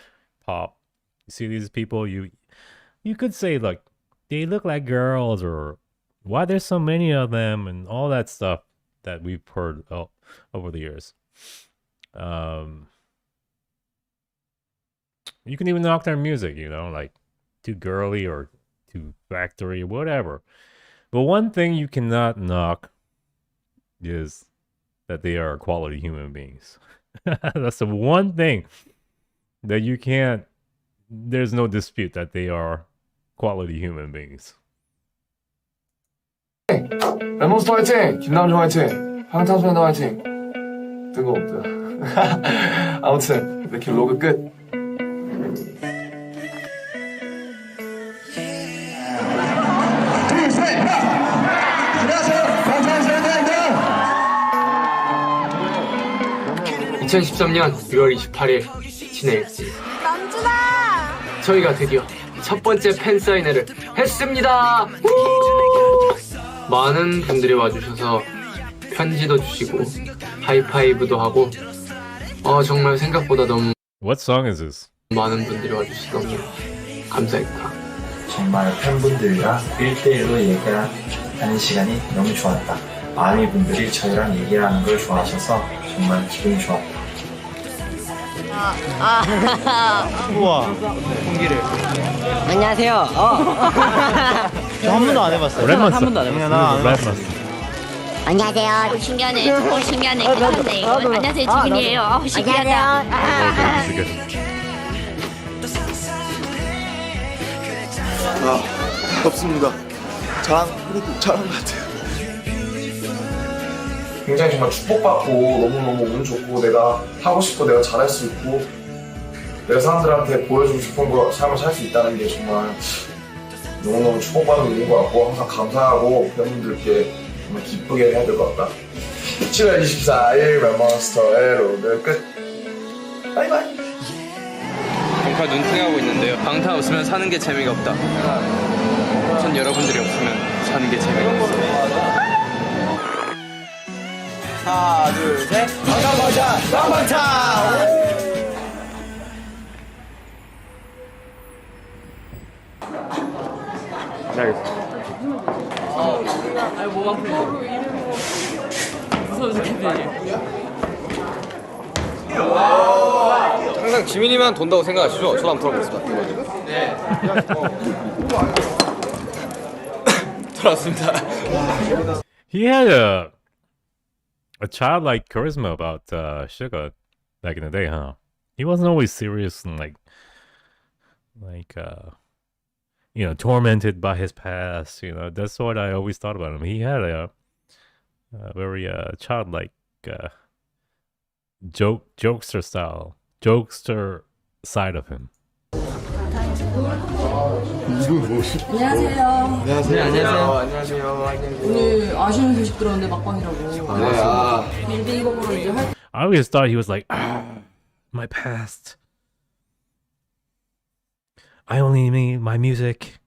pop. You see these people, you could say like, they look like girls, or why there's so many of them, and all that stuff that we've heard over the years. You can even knock their music, you know, like too girly or too factory, whatever. But one thing you cannot knock is that they are quality human beings. That's the one thing that you can't, there's no dispute that they are quality human beings. 랩몬스터 화이팅! 김남중 화이팅! 방탄소년단 화이팅! 뜬금없다. 아무튼 이렇게 로그 끝. 안녕하세요. 방탄소년단입니다. 2013년 6월 28일 진행했지. 남준아! 저희가 드디어 첫 번째 팬사인회를 했습니다. 많은 분들이 와주셔서 편지도 주시고 하이파이브도 하고 정말 생각보다 너무 What song is this? 많은 분들이 와주셔서 너무 감사했다. 정말 팬분들이랑 1대1로 얘기하는 시간이 너무 좋았다. 아미 분들이 저희랑 얘기하는 걸 좋아하셔서 정말 기분이 좋았다. 우와, 공기를. 안녕하세요. 저 한 번도 안 해봤어요. 한 번도 안 해봤어요. 나안 해봤어. 안녕하세요. 신기하네. 신기하네. 괜찮네. 이거. 안녕하세요. 지민이에요. 신기하다. 덥습니다. 그래도 잘한 것 같아요. 굉장히 정말 축복받고 너무너무 운 좋고 내가 하고 싶고 내가 잘할 수 있고 내가 사람들한테 보여주고 싶은 거 삶을 살 수 있다는 게 정말 너무너무 축복받는 일인 것 같고 항상 감사하고 팬분들께 정말 기쁘게 해야 될 것 같다. 7월 24일 랩몬스터의 로드 끝. 바이바이. 정말 눈팅하고 있는데요. 방탄 없으면 사는 게 재미가 없다. 전 여러분들이 없으면 사는 게 재미가 없어요. 하나, 둘, 셋. 방탄! 아니 몸 아프네. 무서워 죽겠네. 항상 지민이만 돈다고 생각하시죠? 저도 한번 들어보겠습니다. 네. 돌아왔습니다. He had a childlike charisma about Suga back in the day, huh? He wasn't always serious and like you know, tormented by his past. You know, that's what I always thought about him. He had a very childlike jokester side of him. 오늘 아쉬운 소식 들었는데 막방이라고. 밴드 이거 보러 이제 할. I always thought he was like, my past. I only need my music.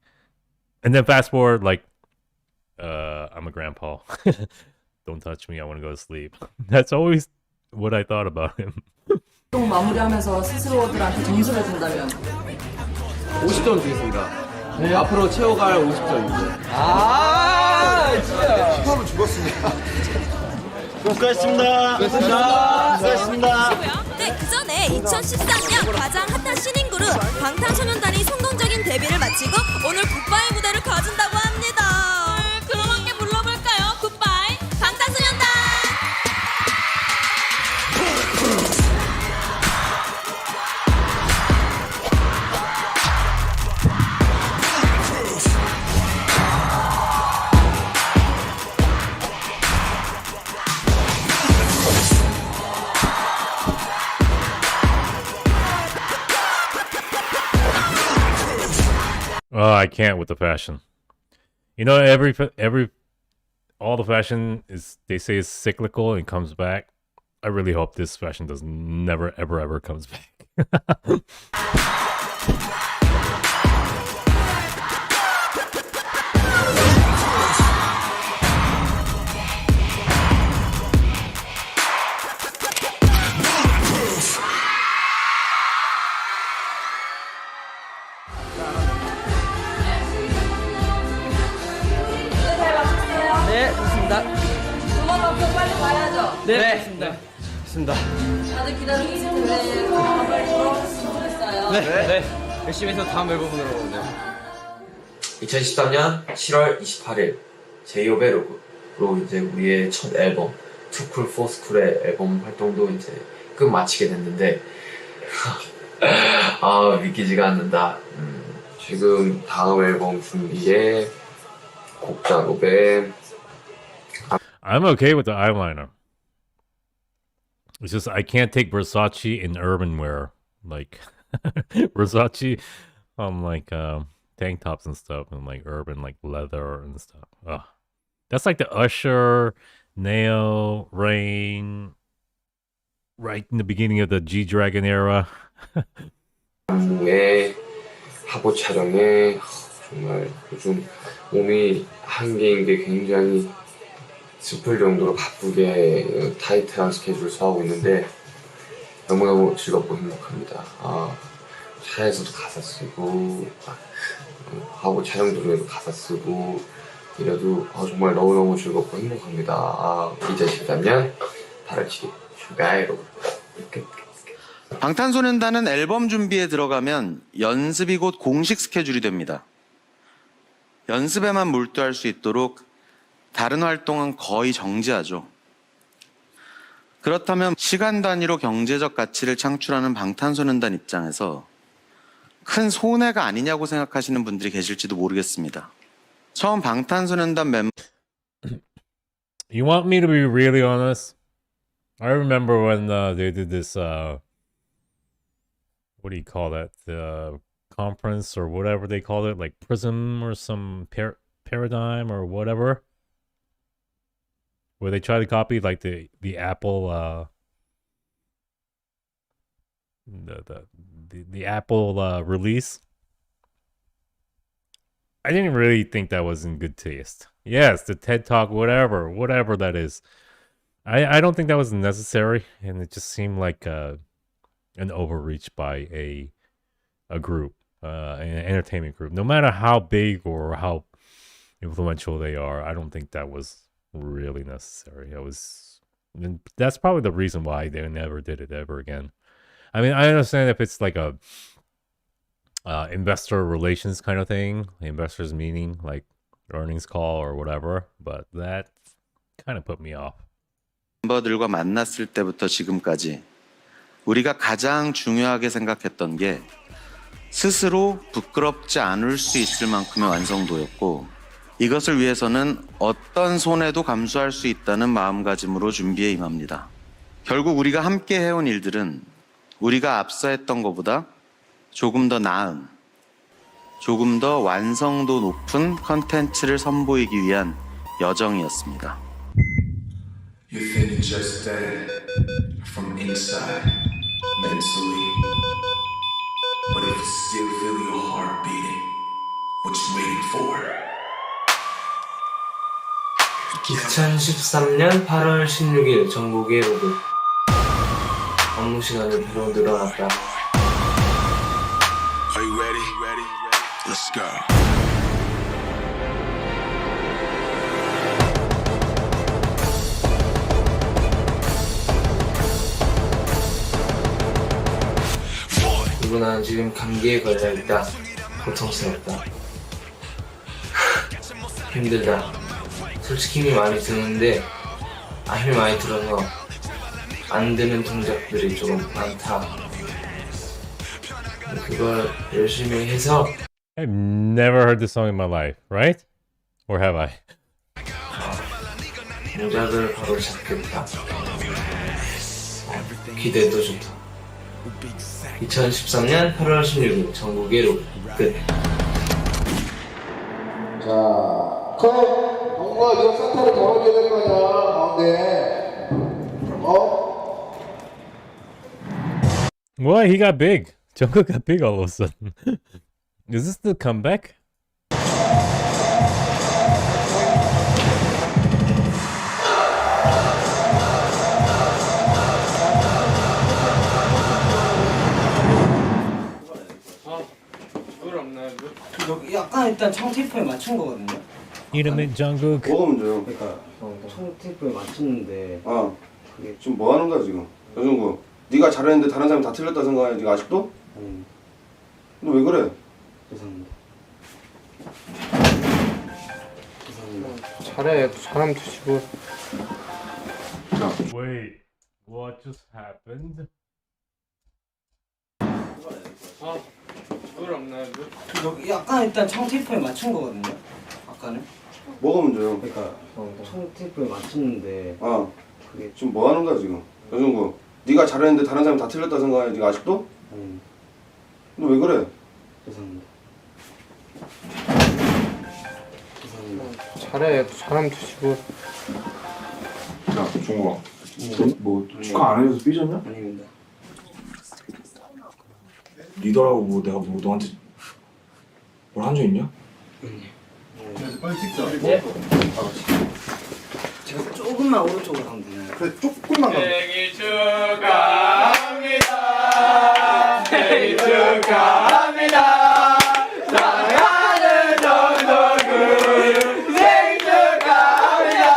And then fast forward, like, I'm a grandpa. Don't touch me. I want to go to sleep. That's always what I thought about him. 또 마무리하면서 스스로들한테 점수를 준다면 50점 주겠습니다. 네, 앞으로 채워갈 50점입니다. 진짜. 힙합은 죽었습니다. 수고하셨습니다. 수고하셨습니다. 네, 그 전에 2013년 가장 핫한 신인 그룹 방탄소년단이 성공적인 데뷔를 마치고 오늘 굿바이 무대를 가진다고 합니다. 그럼 함께 불러볼까요? 굿바이 방탄소년단. Oh, I can't with the fashion. You know, all the fashion is, they say, is cyclical and comes back. I really hope this fashion does never, ever, ever comes back. 네, 좋습니다. 두번 넘겨 빨리 가야죠. 네. 좋습니다. 좋습니다. 다들 기다리고 있을 텐데 빨리 돌아오셨으면 좋겠어요. 네. 열심히 해서 다음 앨범으로 오네요. 2013년 7월 28일 제이홉의 로그로 이제 우리의 첫 앨범 Too Cool for School의 앨범 활동도 이제 끝마치게 됐는데 믿기지가 않는다. 지금 다음 앨범 준비에 곡 작업에 I'm okay with the eyeliner. It's just I can't take Versace in urban wear. Like Versace on like tank tops and stuff and like urban like leather and stuff. Ugh. That's like the Usher, Nail, Rain, right in the beginning of the G-Dragon era. 안무에 화보 촬영에 정말 요즘 몸이 한계인 게 굉장히 슬플 정도로 바쁘게 타이트한 스케줄을 소화하고 있는데 너무너무 즐겁고 행복합니다. 차에서도 가사 쓰고 화보 촬영 중에도 가사 쓰고 이래도 정말 너무너무 즐겁고 행복합니다. 2013년 8월 7일 슈가이로 방탄소년단은 앨범 준비에 들어가면 연습이 곧 공식 스케줄이 됩니다. 연습에만 몰두할 수 있도록 다른 활동은 거의 정지하죠. 그렇다면 시간 단위로 경제적 가치를 창출하는 방탄소년단 입장에서 큰 손해가 아니냐고 생각하시는 분들이 계실지도 모르겠습니다. 처음 방탄소년단 멤버 You want me to be really honest? I remember when they did this what do you call that? The conference or whatever they called it, like Prism or some paradigm or whatever, where they try to copy like the Apple the Apple release. I didn't really think that was in good taste. Yes, the TED Talk, whatever that is. I don't think that was necessary, and it just seemed like an overreach by a group, an entertainment group. No matter how big or how influential they are, I don't think that was really necessary. That's probably the reason why they never did it ever again. I mean, I understand if it's like a investor relations kind of thing, investors meeting like earnings call or whatever, but that kind of put me off. 멤버들과 만났을 때부터 지금까지 우리가 가장 중요하게 생각했던 게 스스로 부끄럽지 않을 수 있을 만큼의 완성도였고 이것을 위해서는 어떤 손해도 감수할 수 있다는 마음가짐으로 준비에 임합니다. 결국 우리가 함께 해온 일들은 우리가 앞서 했던 것보다 조금 더 나은, 조금 더 완성도 높은 컨텐츠를 선보이기 위한 여정이었습니다. You think just that from inside, mentally. But if you still feel your heart beating, what you waiting for? 2013년 8월 16일 전국의 로그. 업무 시간이 비록 늘어났다. Are you ready? Let's go. 그리고 나는 지금 감기에 걸려있다. 고통스럽다. 힘들다. 솔직히 힘이 많이 드는데 힘이 많이 들어서 안 되는 동작들이 조금 많다. 그걸 열심히 해서 I've never heard this song in my life, right? Or have I? 동작을 바로 잡겠다. 기대도 좋다. 2013년 8월 16일 전국의 로그 끝. 자, 뭔가 네가 센터를 걸어줘야 될 거 아니야, 가운데. What? He got big. Jungkook got big all of a sudden. Is this the comeback? 약간 일단 청 테이프에 맞춘 거거든요. 이름은 Jungkook. 뭐가 문제요? 그러니까 청 테이프에 맞췄는데 그게 지금 뭐 하는 거야 지금? 여정구, 네가 잘했는데 다른 사람이 다 틀렸다 생각하냐 네가 아직도? 너 왜 그래? 죄송합니다. 잘해. 사람 두시고. Wait, what just happened? 물 없나요? 약간 일단 청 테이프에 맞춘 거거든요. 아까는. 뭐가 문제요? 그러니까 청 테이프에 맞췄는데 그게 지금 뭐 하는 거야 지금? 여정구, 네가 잘했는데 다른 사람이 다 틀렸다 생각하냐 네가 아직도? 너 왜 그래? 죄송합니다. 잘해. 사람 두시고. 야, 종호가. 뭐 축하 안 해줘서 삐졌냐? 아닙니다. 리더라고 뭐 내가 뭐 너한테 뭘 한 적 있냐? 빨리 찍자. 제가 조금만 오른쪽으로 가면 되나요? 그래, 조금만 가. 생일 축하합니다. 생일 축하합니다. 사랑하는 정덕군 생일 축하합니다.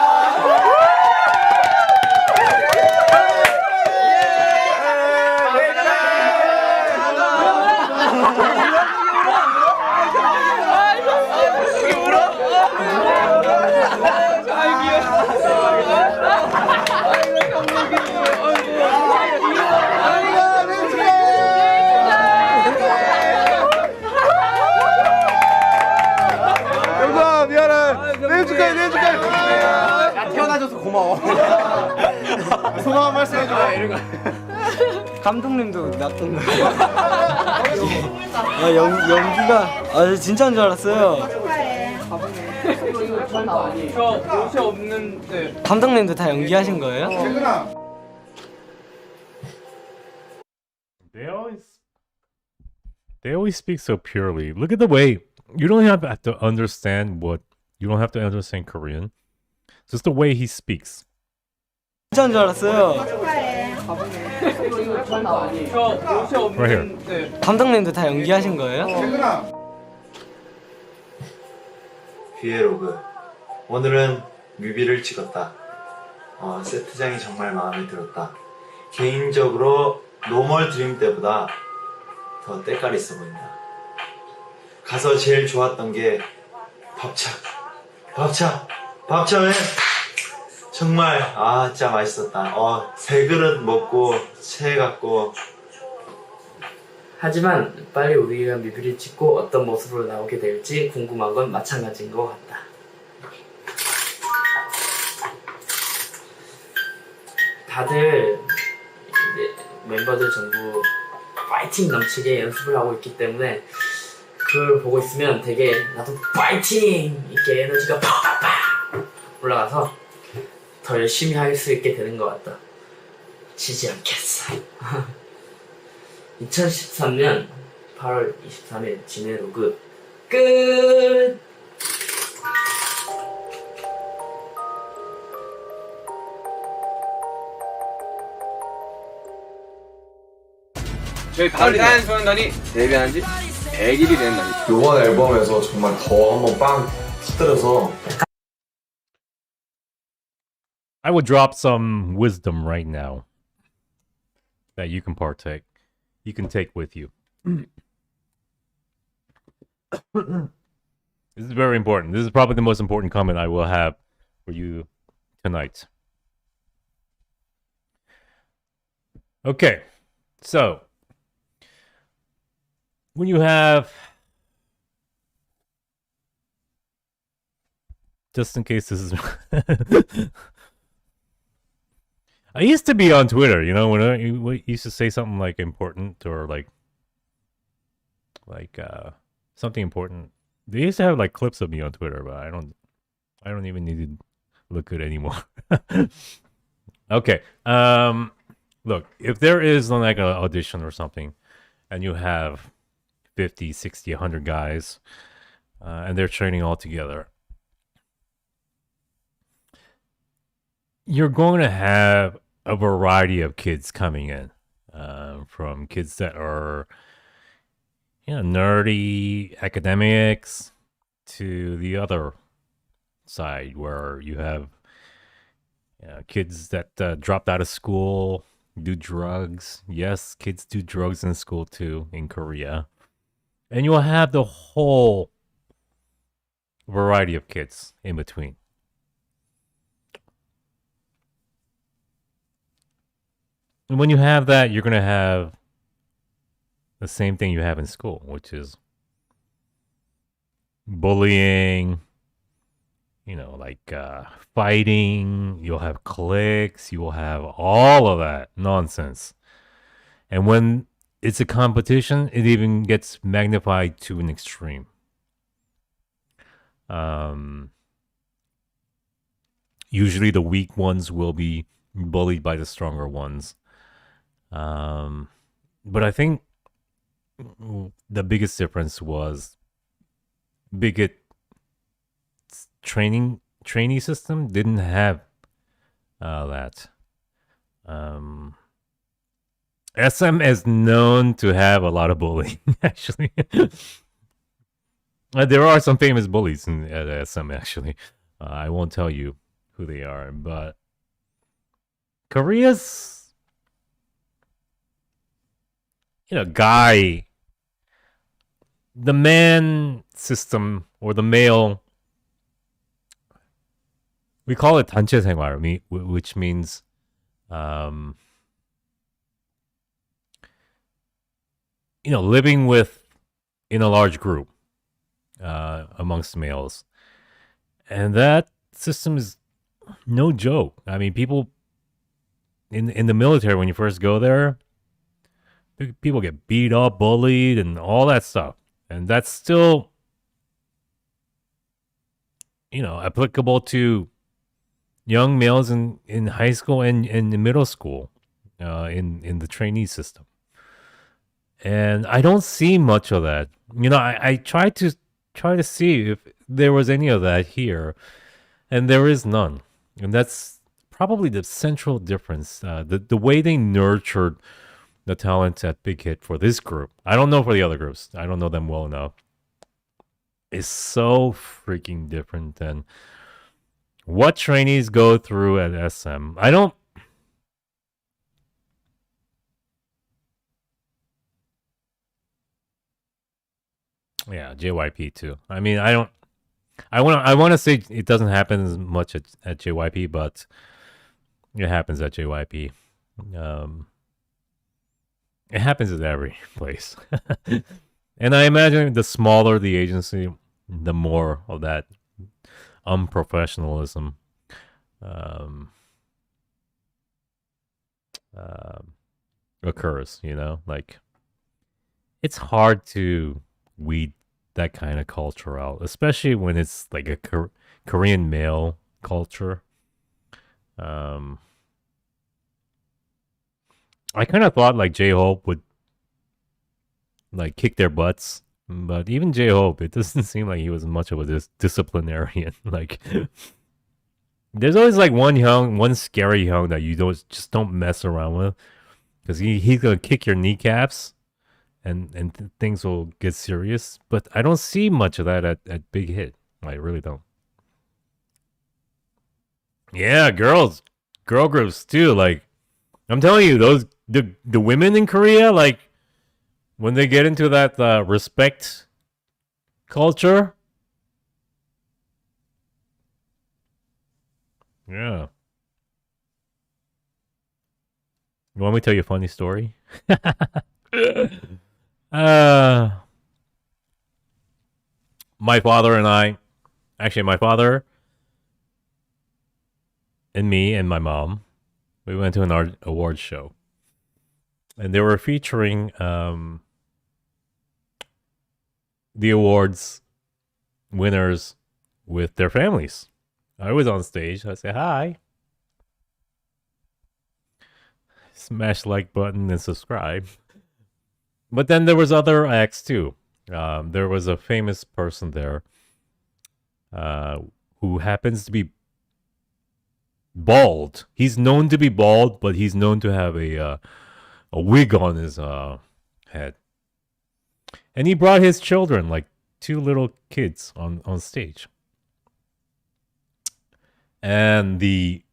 영구야 미안해. 내일 축하해. 야 태어나줘서 고마워. 소감 한 말씀 해줘. 감독님도 낯선 거. 연기가 진짜인 줄 알았어요. 저 옷이 없는데. 감독님도 다 연기하신 거예요? They always speak so purely. Look at the way you don't have to understand Korean. Just the way he speaks. 진짜인 줄 알았어요. 저 옷이 Right here. 없는데. 감독님도 다 연기하신 거예요? 비에로그. 오늘은 뮤비를 찍었다. 세트장이 정말 마음에 들었다. 개인적으로 노멀 드림 때보다 더 때깔 있어 보인다. 가서 제일 좋았던 게 밥차면 정말 진짜 맛있었다. 세 그릇 먹고 체해갖고 하지만 빨리 우리가 뮤비를 찍고 어떤 모습으로 나오게 될지 궁금한 건 마찬가지인 것 같다. 다들 멤버들 전부 파이팅 넘치게 연습을 하고 있기 때문에 그걸 보고 있으면 되게 나도 파이팅! 이렇게 에너지가 팍팍팍 올라가서 더 열심히 할 수 있게 되는 것 같다. 지지 않겠어. 2013년 8월 23일 진해 로그 끝! 저희 방탄소년단이 데뷔한 지 100일이 된 날입니다. 이번 앨범에서 정말 더 한번 빵 터뜨려서 I would drop some wisdom right now that you can partake. You can take with you. This is very important. This is probably the most important comment I will have for you tonight. Okay, so when you have, just in case this is I used to be on Twitter, you know, when I used to say something like important or like something important. They used to have like clips of me on Twitter, but I don't even need to look good anymore. Okay. Look, if there is like an audition or something and you have 50, 60, 100 guys and they're training all together, you're going to have a variety of kids coming in, from kids that are, you know, nerdy academics to the other side where you have kids that dropped out of school, do drugs. Yes, kids do drugs in school too in Korea. And you'll have the whole variety of kids in between. And when you have that, you're going to have the same thing you have in school, which is bullying, you know, like fighting. You'll have cliques. You will have all of that nonsense. And when it's a competition, it even gets magnified to an extreme. Usually the weak ones will be bullied by the stronger ones. But I think the biggest difference was Bigot trainee system didn't have that. SM is known to have a lot of bullying, actually. There are some famous bullies at SM, actually. I won't tell you who they are, but Korea's, you know, the man system or the male, we call it 단체 생활, which means you know, living in a large group amongst males. And that system is no joke. I mean, people in the military, when you first go there, people get beat up, bullied, and all that stuff. And that's still, you know, applicable to young males in high school and in middle school, in the trainee system. And I don't see much of that. You know, I try to see if there was any of that here, and there is none. And that's probably the central difference. The way they nurtured the talent at Big Hit for this group, I don't know for the other groups, I don't know them well enough, is so freaking different than what trainees go through at SM. Yeah, JYP too. I mean, I want to say it doesn't happen as much at JYP, but it happens at JYP. It happens at every place. And I imagine the smaller the agency, the more of that unprofessionalism occurs, you know? Like, it's hard to weed that kind of culture out, especially when it's like a Korean male culture. I kind of thought like J-Hope would like kick their butts, but even J-Hope, it doesn't seem like he was much of a disciplinarian. Like, there's always like one scary young that you just don't mess around with, because he's gonna kick your kneecaps, and things will get serious. But I don't see much of that at Big Hit. I really don't. Yeah, girl groups too. Like, I'm telling you, the women in Korea, like, when they get into that respect culture, yeah. You want me to tell you a funny story? My father and me and my mom, we went to an awards show, and they were featuring the awards winners with their families. I was on stage. I said hi. Smash like button and subscribe. But then there was other acts too. There was a famous person there who happens to be bald. He's known to be bald, but he's known to have a wig on his head. And he brought his children, like 2 little kids, on stage. And the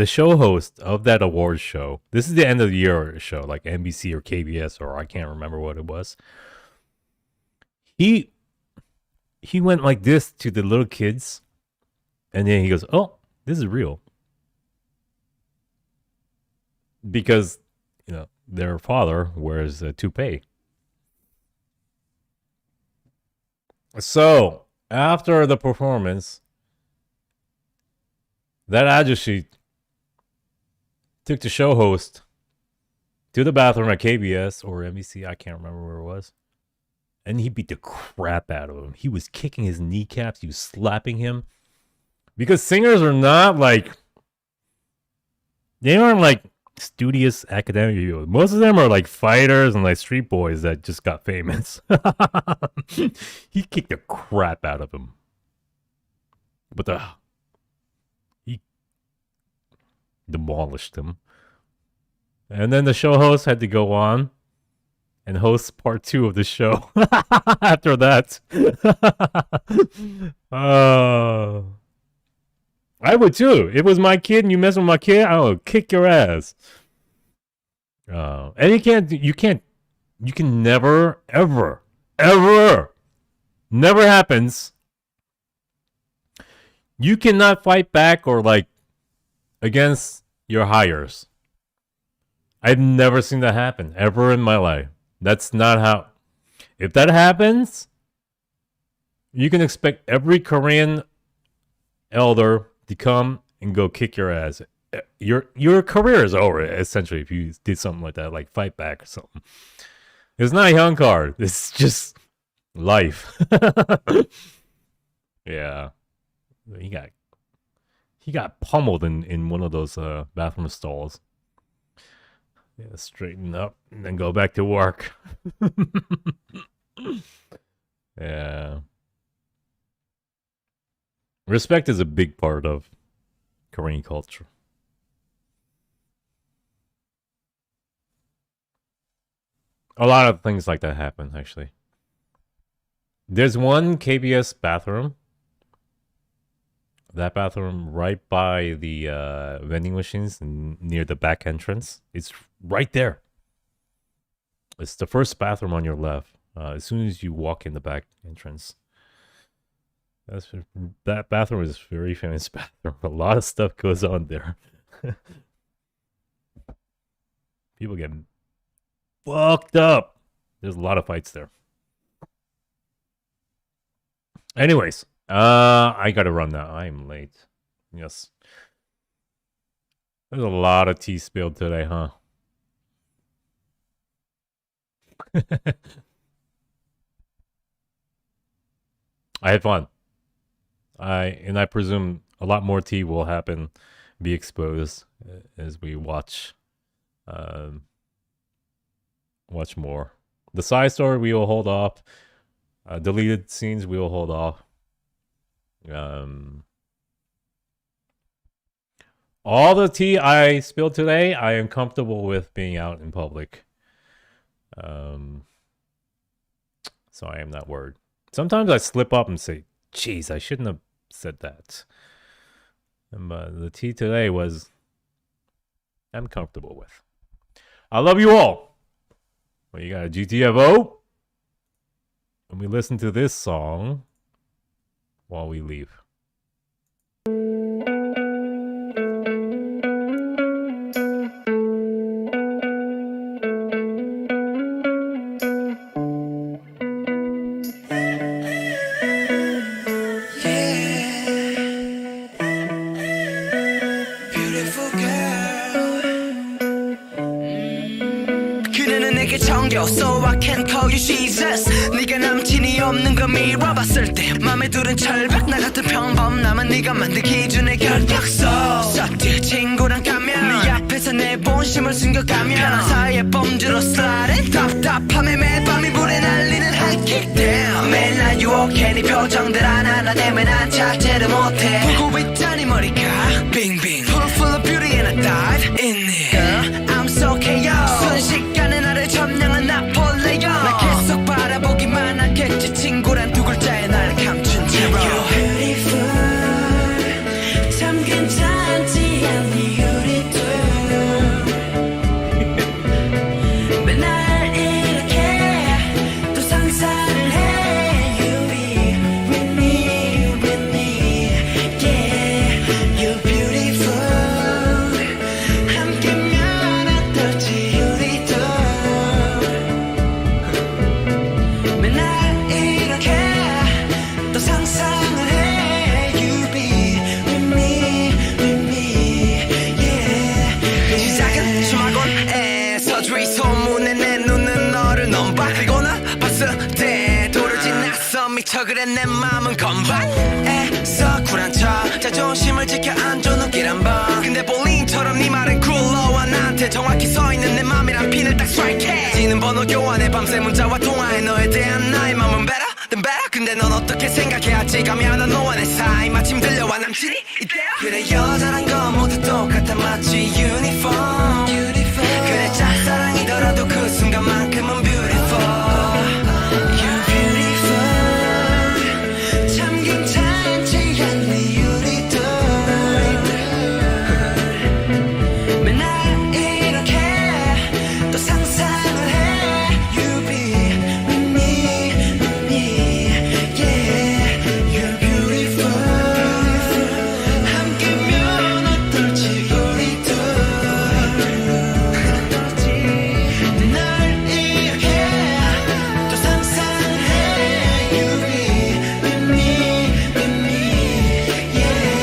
show host of that awards show, this is the end of the year show, like NBC or KBS, or I can't remember what it was. He went like this to the little kids, and then he goes, "Oh, this is real." Because, you know, their father wears a toupee. So, after the performance, that ajushi took the show host to the bathroom at KBS or NBC, I can't remember where it was, and he beat the crap out of him. He was kicking his kneecaps, he was slapping him, because singers are not like, they aren't like studious academic people. Most of them are like fighters and like street boys that just got famous. He kicked the crap out of him, but he demolished him. And then the show host had to go on and host part 2 of the show after that. I would too. It was my kid and you mess with my kid, I would kick your ass. And you can never, ever, never happens. You cannot fight back or like against your hires. I've never seen that happen ever in my life. That's not how. If that happens, you can expect every Korean elder to come and go kick your ass. Your career is over, essentially, if you did something like that, like fight back or something. It's not a young card. It's just life. Yeah. He got pummeled in one of those bathroom stalls. Yeah, straighten up and then go back to work. Yeah. Respect is a big part of Korean culture. A lot of things like that happen, actually. There's one KBS bathroom. That bathroom right by the vending machines near the back entrance. It's right there. It's the first bathroom on your left. As soon as you walk in the back entrance. That bathroom is a very famous bathroom. A lot of stuff goes on there. People get fucked up. There's a lot of fights there. Anyways, I gotta run now. I'm late. Yes. There's a lot of tea spilled today, huh? I had fun. I presume a lot more tea will happen, be exposed as we watch more. The side story we will hold off. Deleted scenes we will hold off. All the tea I spilled today, I am comfortable with being out in public. So I am not worried. Sometimes I slip up and say, "Geez, I shouldn't have said that." But the tea today was I'm comfortable with. I love you all. Well, you got a GTFO. And we listen to this song while we leave. So I can call you Jesus. 네가 남친이 없는 거 밀어봤을 때 맘에 두른 철벽 나 같은 평범남은 네가 만든 기준의 결격서 썩지 친구랑 가면 네 앞에서 내 본심을 숨겨가면 편한 사이에 범주로 sliding 답답함에 매일 밤이 불에 날리는 high kick down 매일 날 유혹해 네 표정들 하나하나 때문에 난 자제를 못해 보고 있자니 머리가 빙빙 Full of beauty and I dive in it Girl, I'm so chaos 순식간에 나를 점령한 나폴레옹 나 계속 바라보기만 하겠지 친구란 두 글자에 날 감춘 채로 You're beautiful 참 괜찮지 않니 우리 둘 맨날 이렇게 또 상상을 해 You be with me Yeah You're beautiful 함께면 어떨지 우리 둘 맨날 이렇게 또 상상을 해 You be with me Yeah 시작은 수마곤에서 주위 소문에 내 눈은 너를 넘봐 그리고나 봤을 때 도르지 낯서 미쳐 그래 내 맘은 건반 애써 쿨한 척 자존심을 지켜 안줘 눈길 한번 근데 볼링처럼 네 말은 굴러와 나한테 정확히 서있는 내 맘이란 핀을 딱 스트라이크해 지는 번호 교환해 밤새 문자와 통화해 너에 대한 나의 맘은 better than better 근데 넌 어떻게 생각해야지 감이 안 와 너와 내 사이 마침 들려와 남친이 이때야 그래 여자란 건 모두 똑같아 마치 유니폼 그래 짝사랑이더라도 그 순간만큼은 beautiful You're beautiful 참 괜찮지 않니 우리 둘 맨날 이렇게 또 상상을 해 You be with me Yeah You're beautiful 함께면 어떨지 우리 둘 날 이렇게 또 상상을 해 You be with me Yeah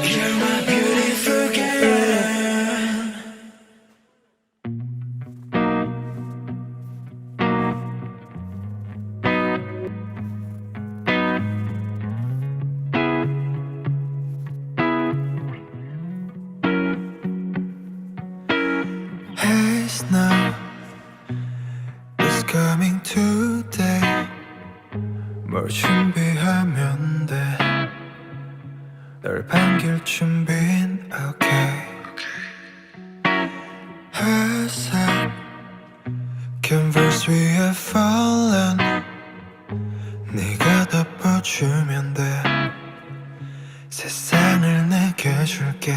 You're my beautiful girl Hey snow is coming today 뭘 준비하면 돼 널 반길 준비는 okay 화사 canvas 위에 fallen 네가 덮어주면 돼 세상을 내게 줄게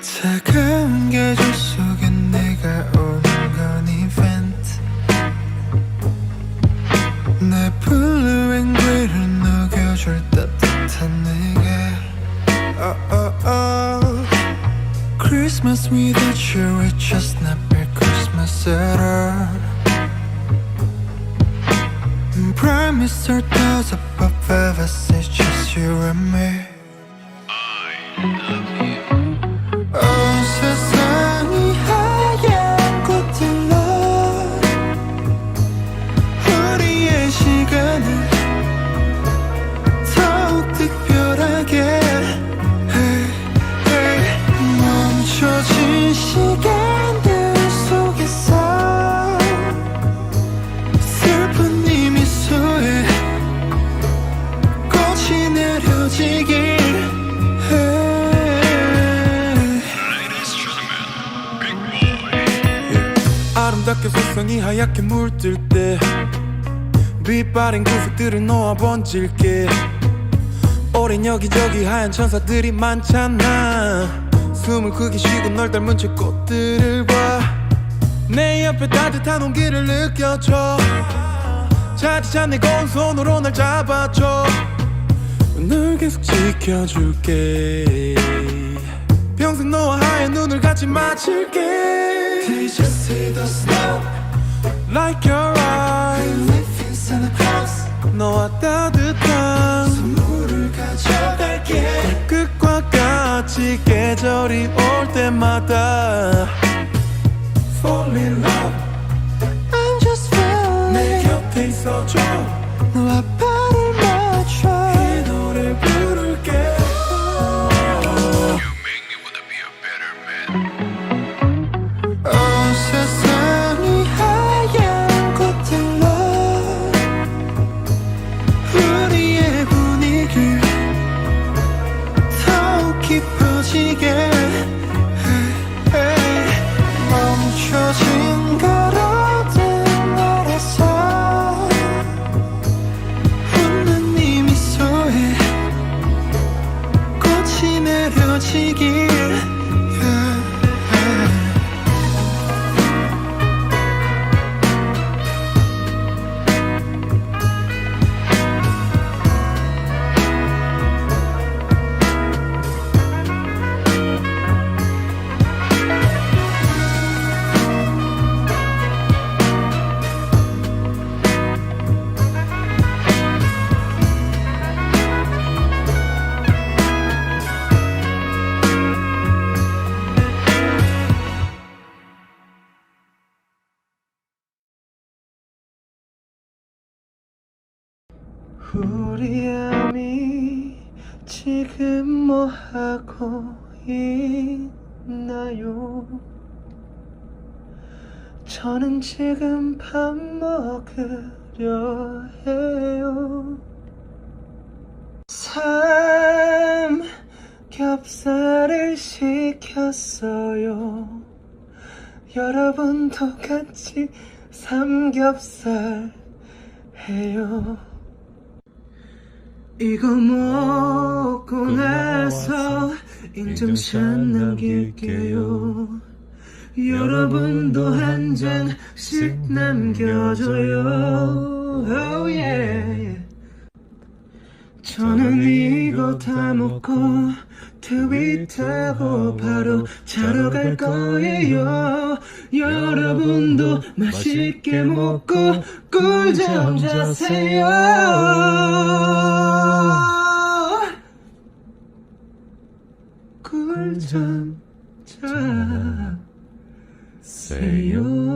차가운 게 줄 듯한 내게 Christmas without you it just not be Christmas at all Promise our thoughts above ever since just you and me 세상이 하얀 꽃들로 우리의 시간을 더욱 특별하게 멈춰진 시간들 속에서 슬픈 이 미소에 꽃이 내려지길 아름답게 세상이 하얗게 물들 때 빛바랜 구석들을 놓아 번질게 오랜 여기저기 하얀 천사들이 많잖아 숨을 크게 쉬고 널 닮은 채 꽃들을 봐 내 옆에 따뜻한 온기를 느껴줘 차디찬 내 고운 손으로 날 잡아줘 널 계속 지켜줄게 평생 너와 하얀 눈을 같이 맞출게 They just see the snow Like your eyes We live in Santa Claus 너와 따뜻한 선물을 가져갈게 끝과 같이 계절이 올 때마다 Fall in love I'm just falling 내 곁에 있어줘 너와 발을 맞춰 이 노래 부를게 세상이 하얀 꽃들로 우리의 분위기를 더욱 깊어지게 멈춰진 가로등 아래서 웃는 이 미소에 꽃이 내려지길 우리 아미 지금 뭐 하고 있나요? 저는 지금 밥 먹으려 해요. 삼겹살을 시켰어요. 여러분도 같이 삼겹살 해요. 이거 먹고 나서 인증샷 남길게요. 여러분도 한 장씩 남겨줘요. Oh yeah. 저는 이거 다 먹고 트윗하고 바로 자러 갈 거예요. 여러분도 맛있게 먹고 꿀잠 자세요. 꿀잠 자세요.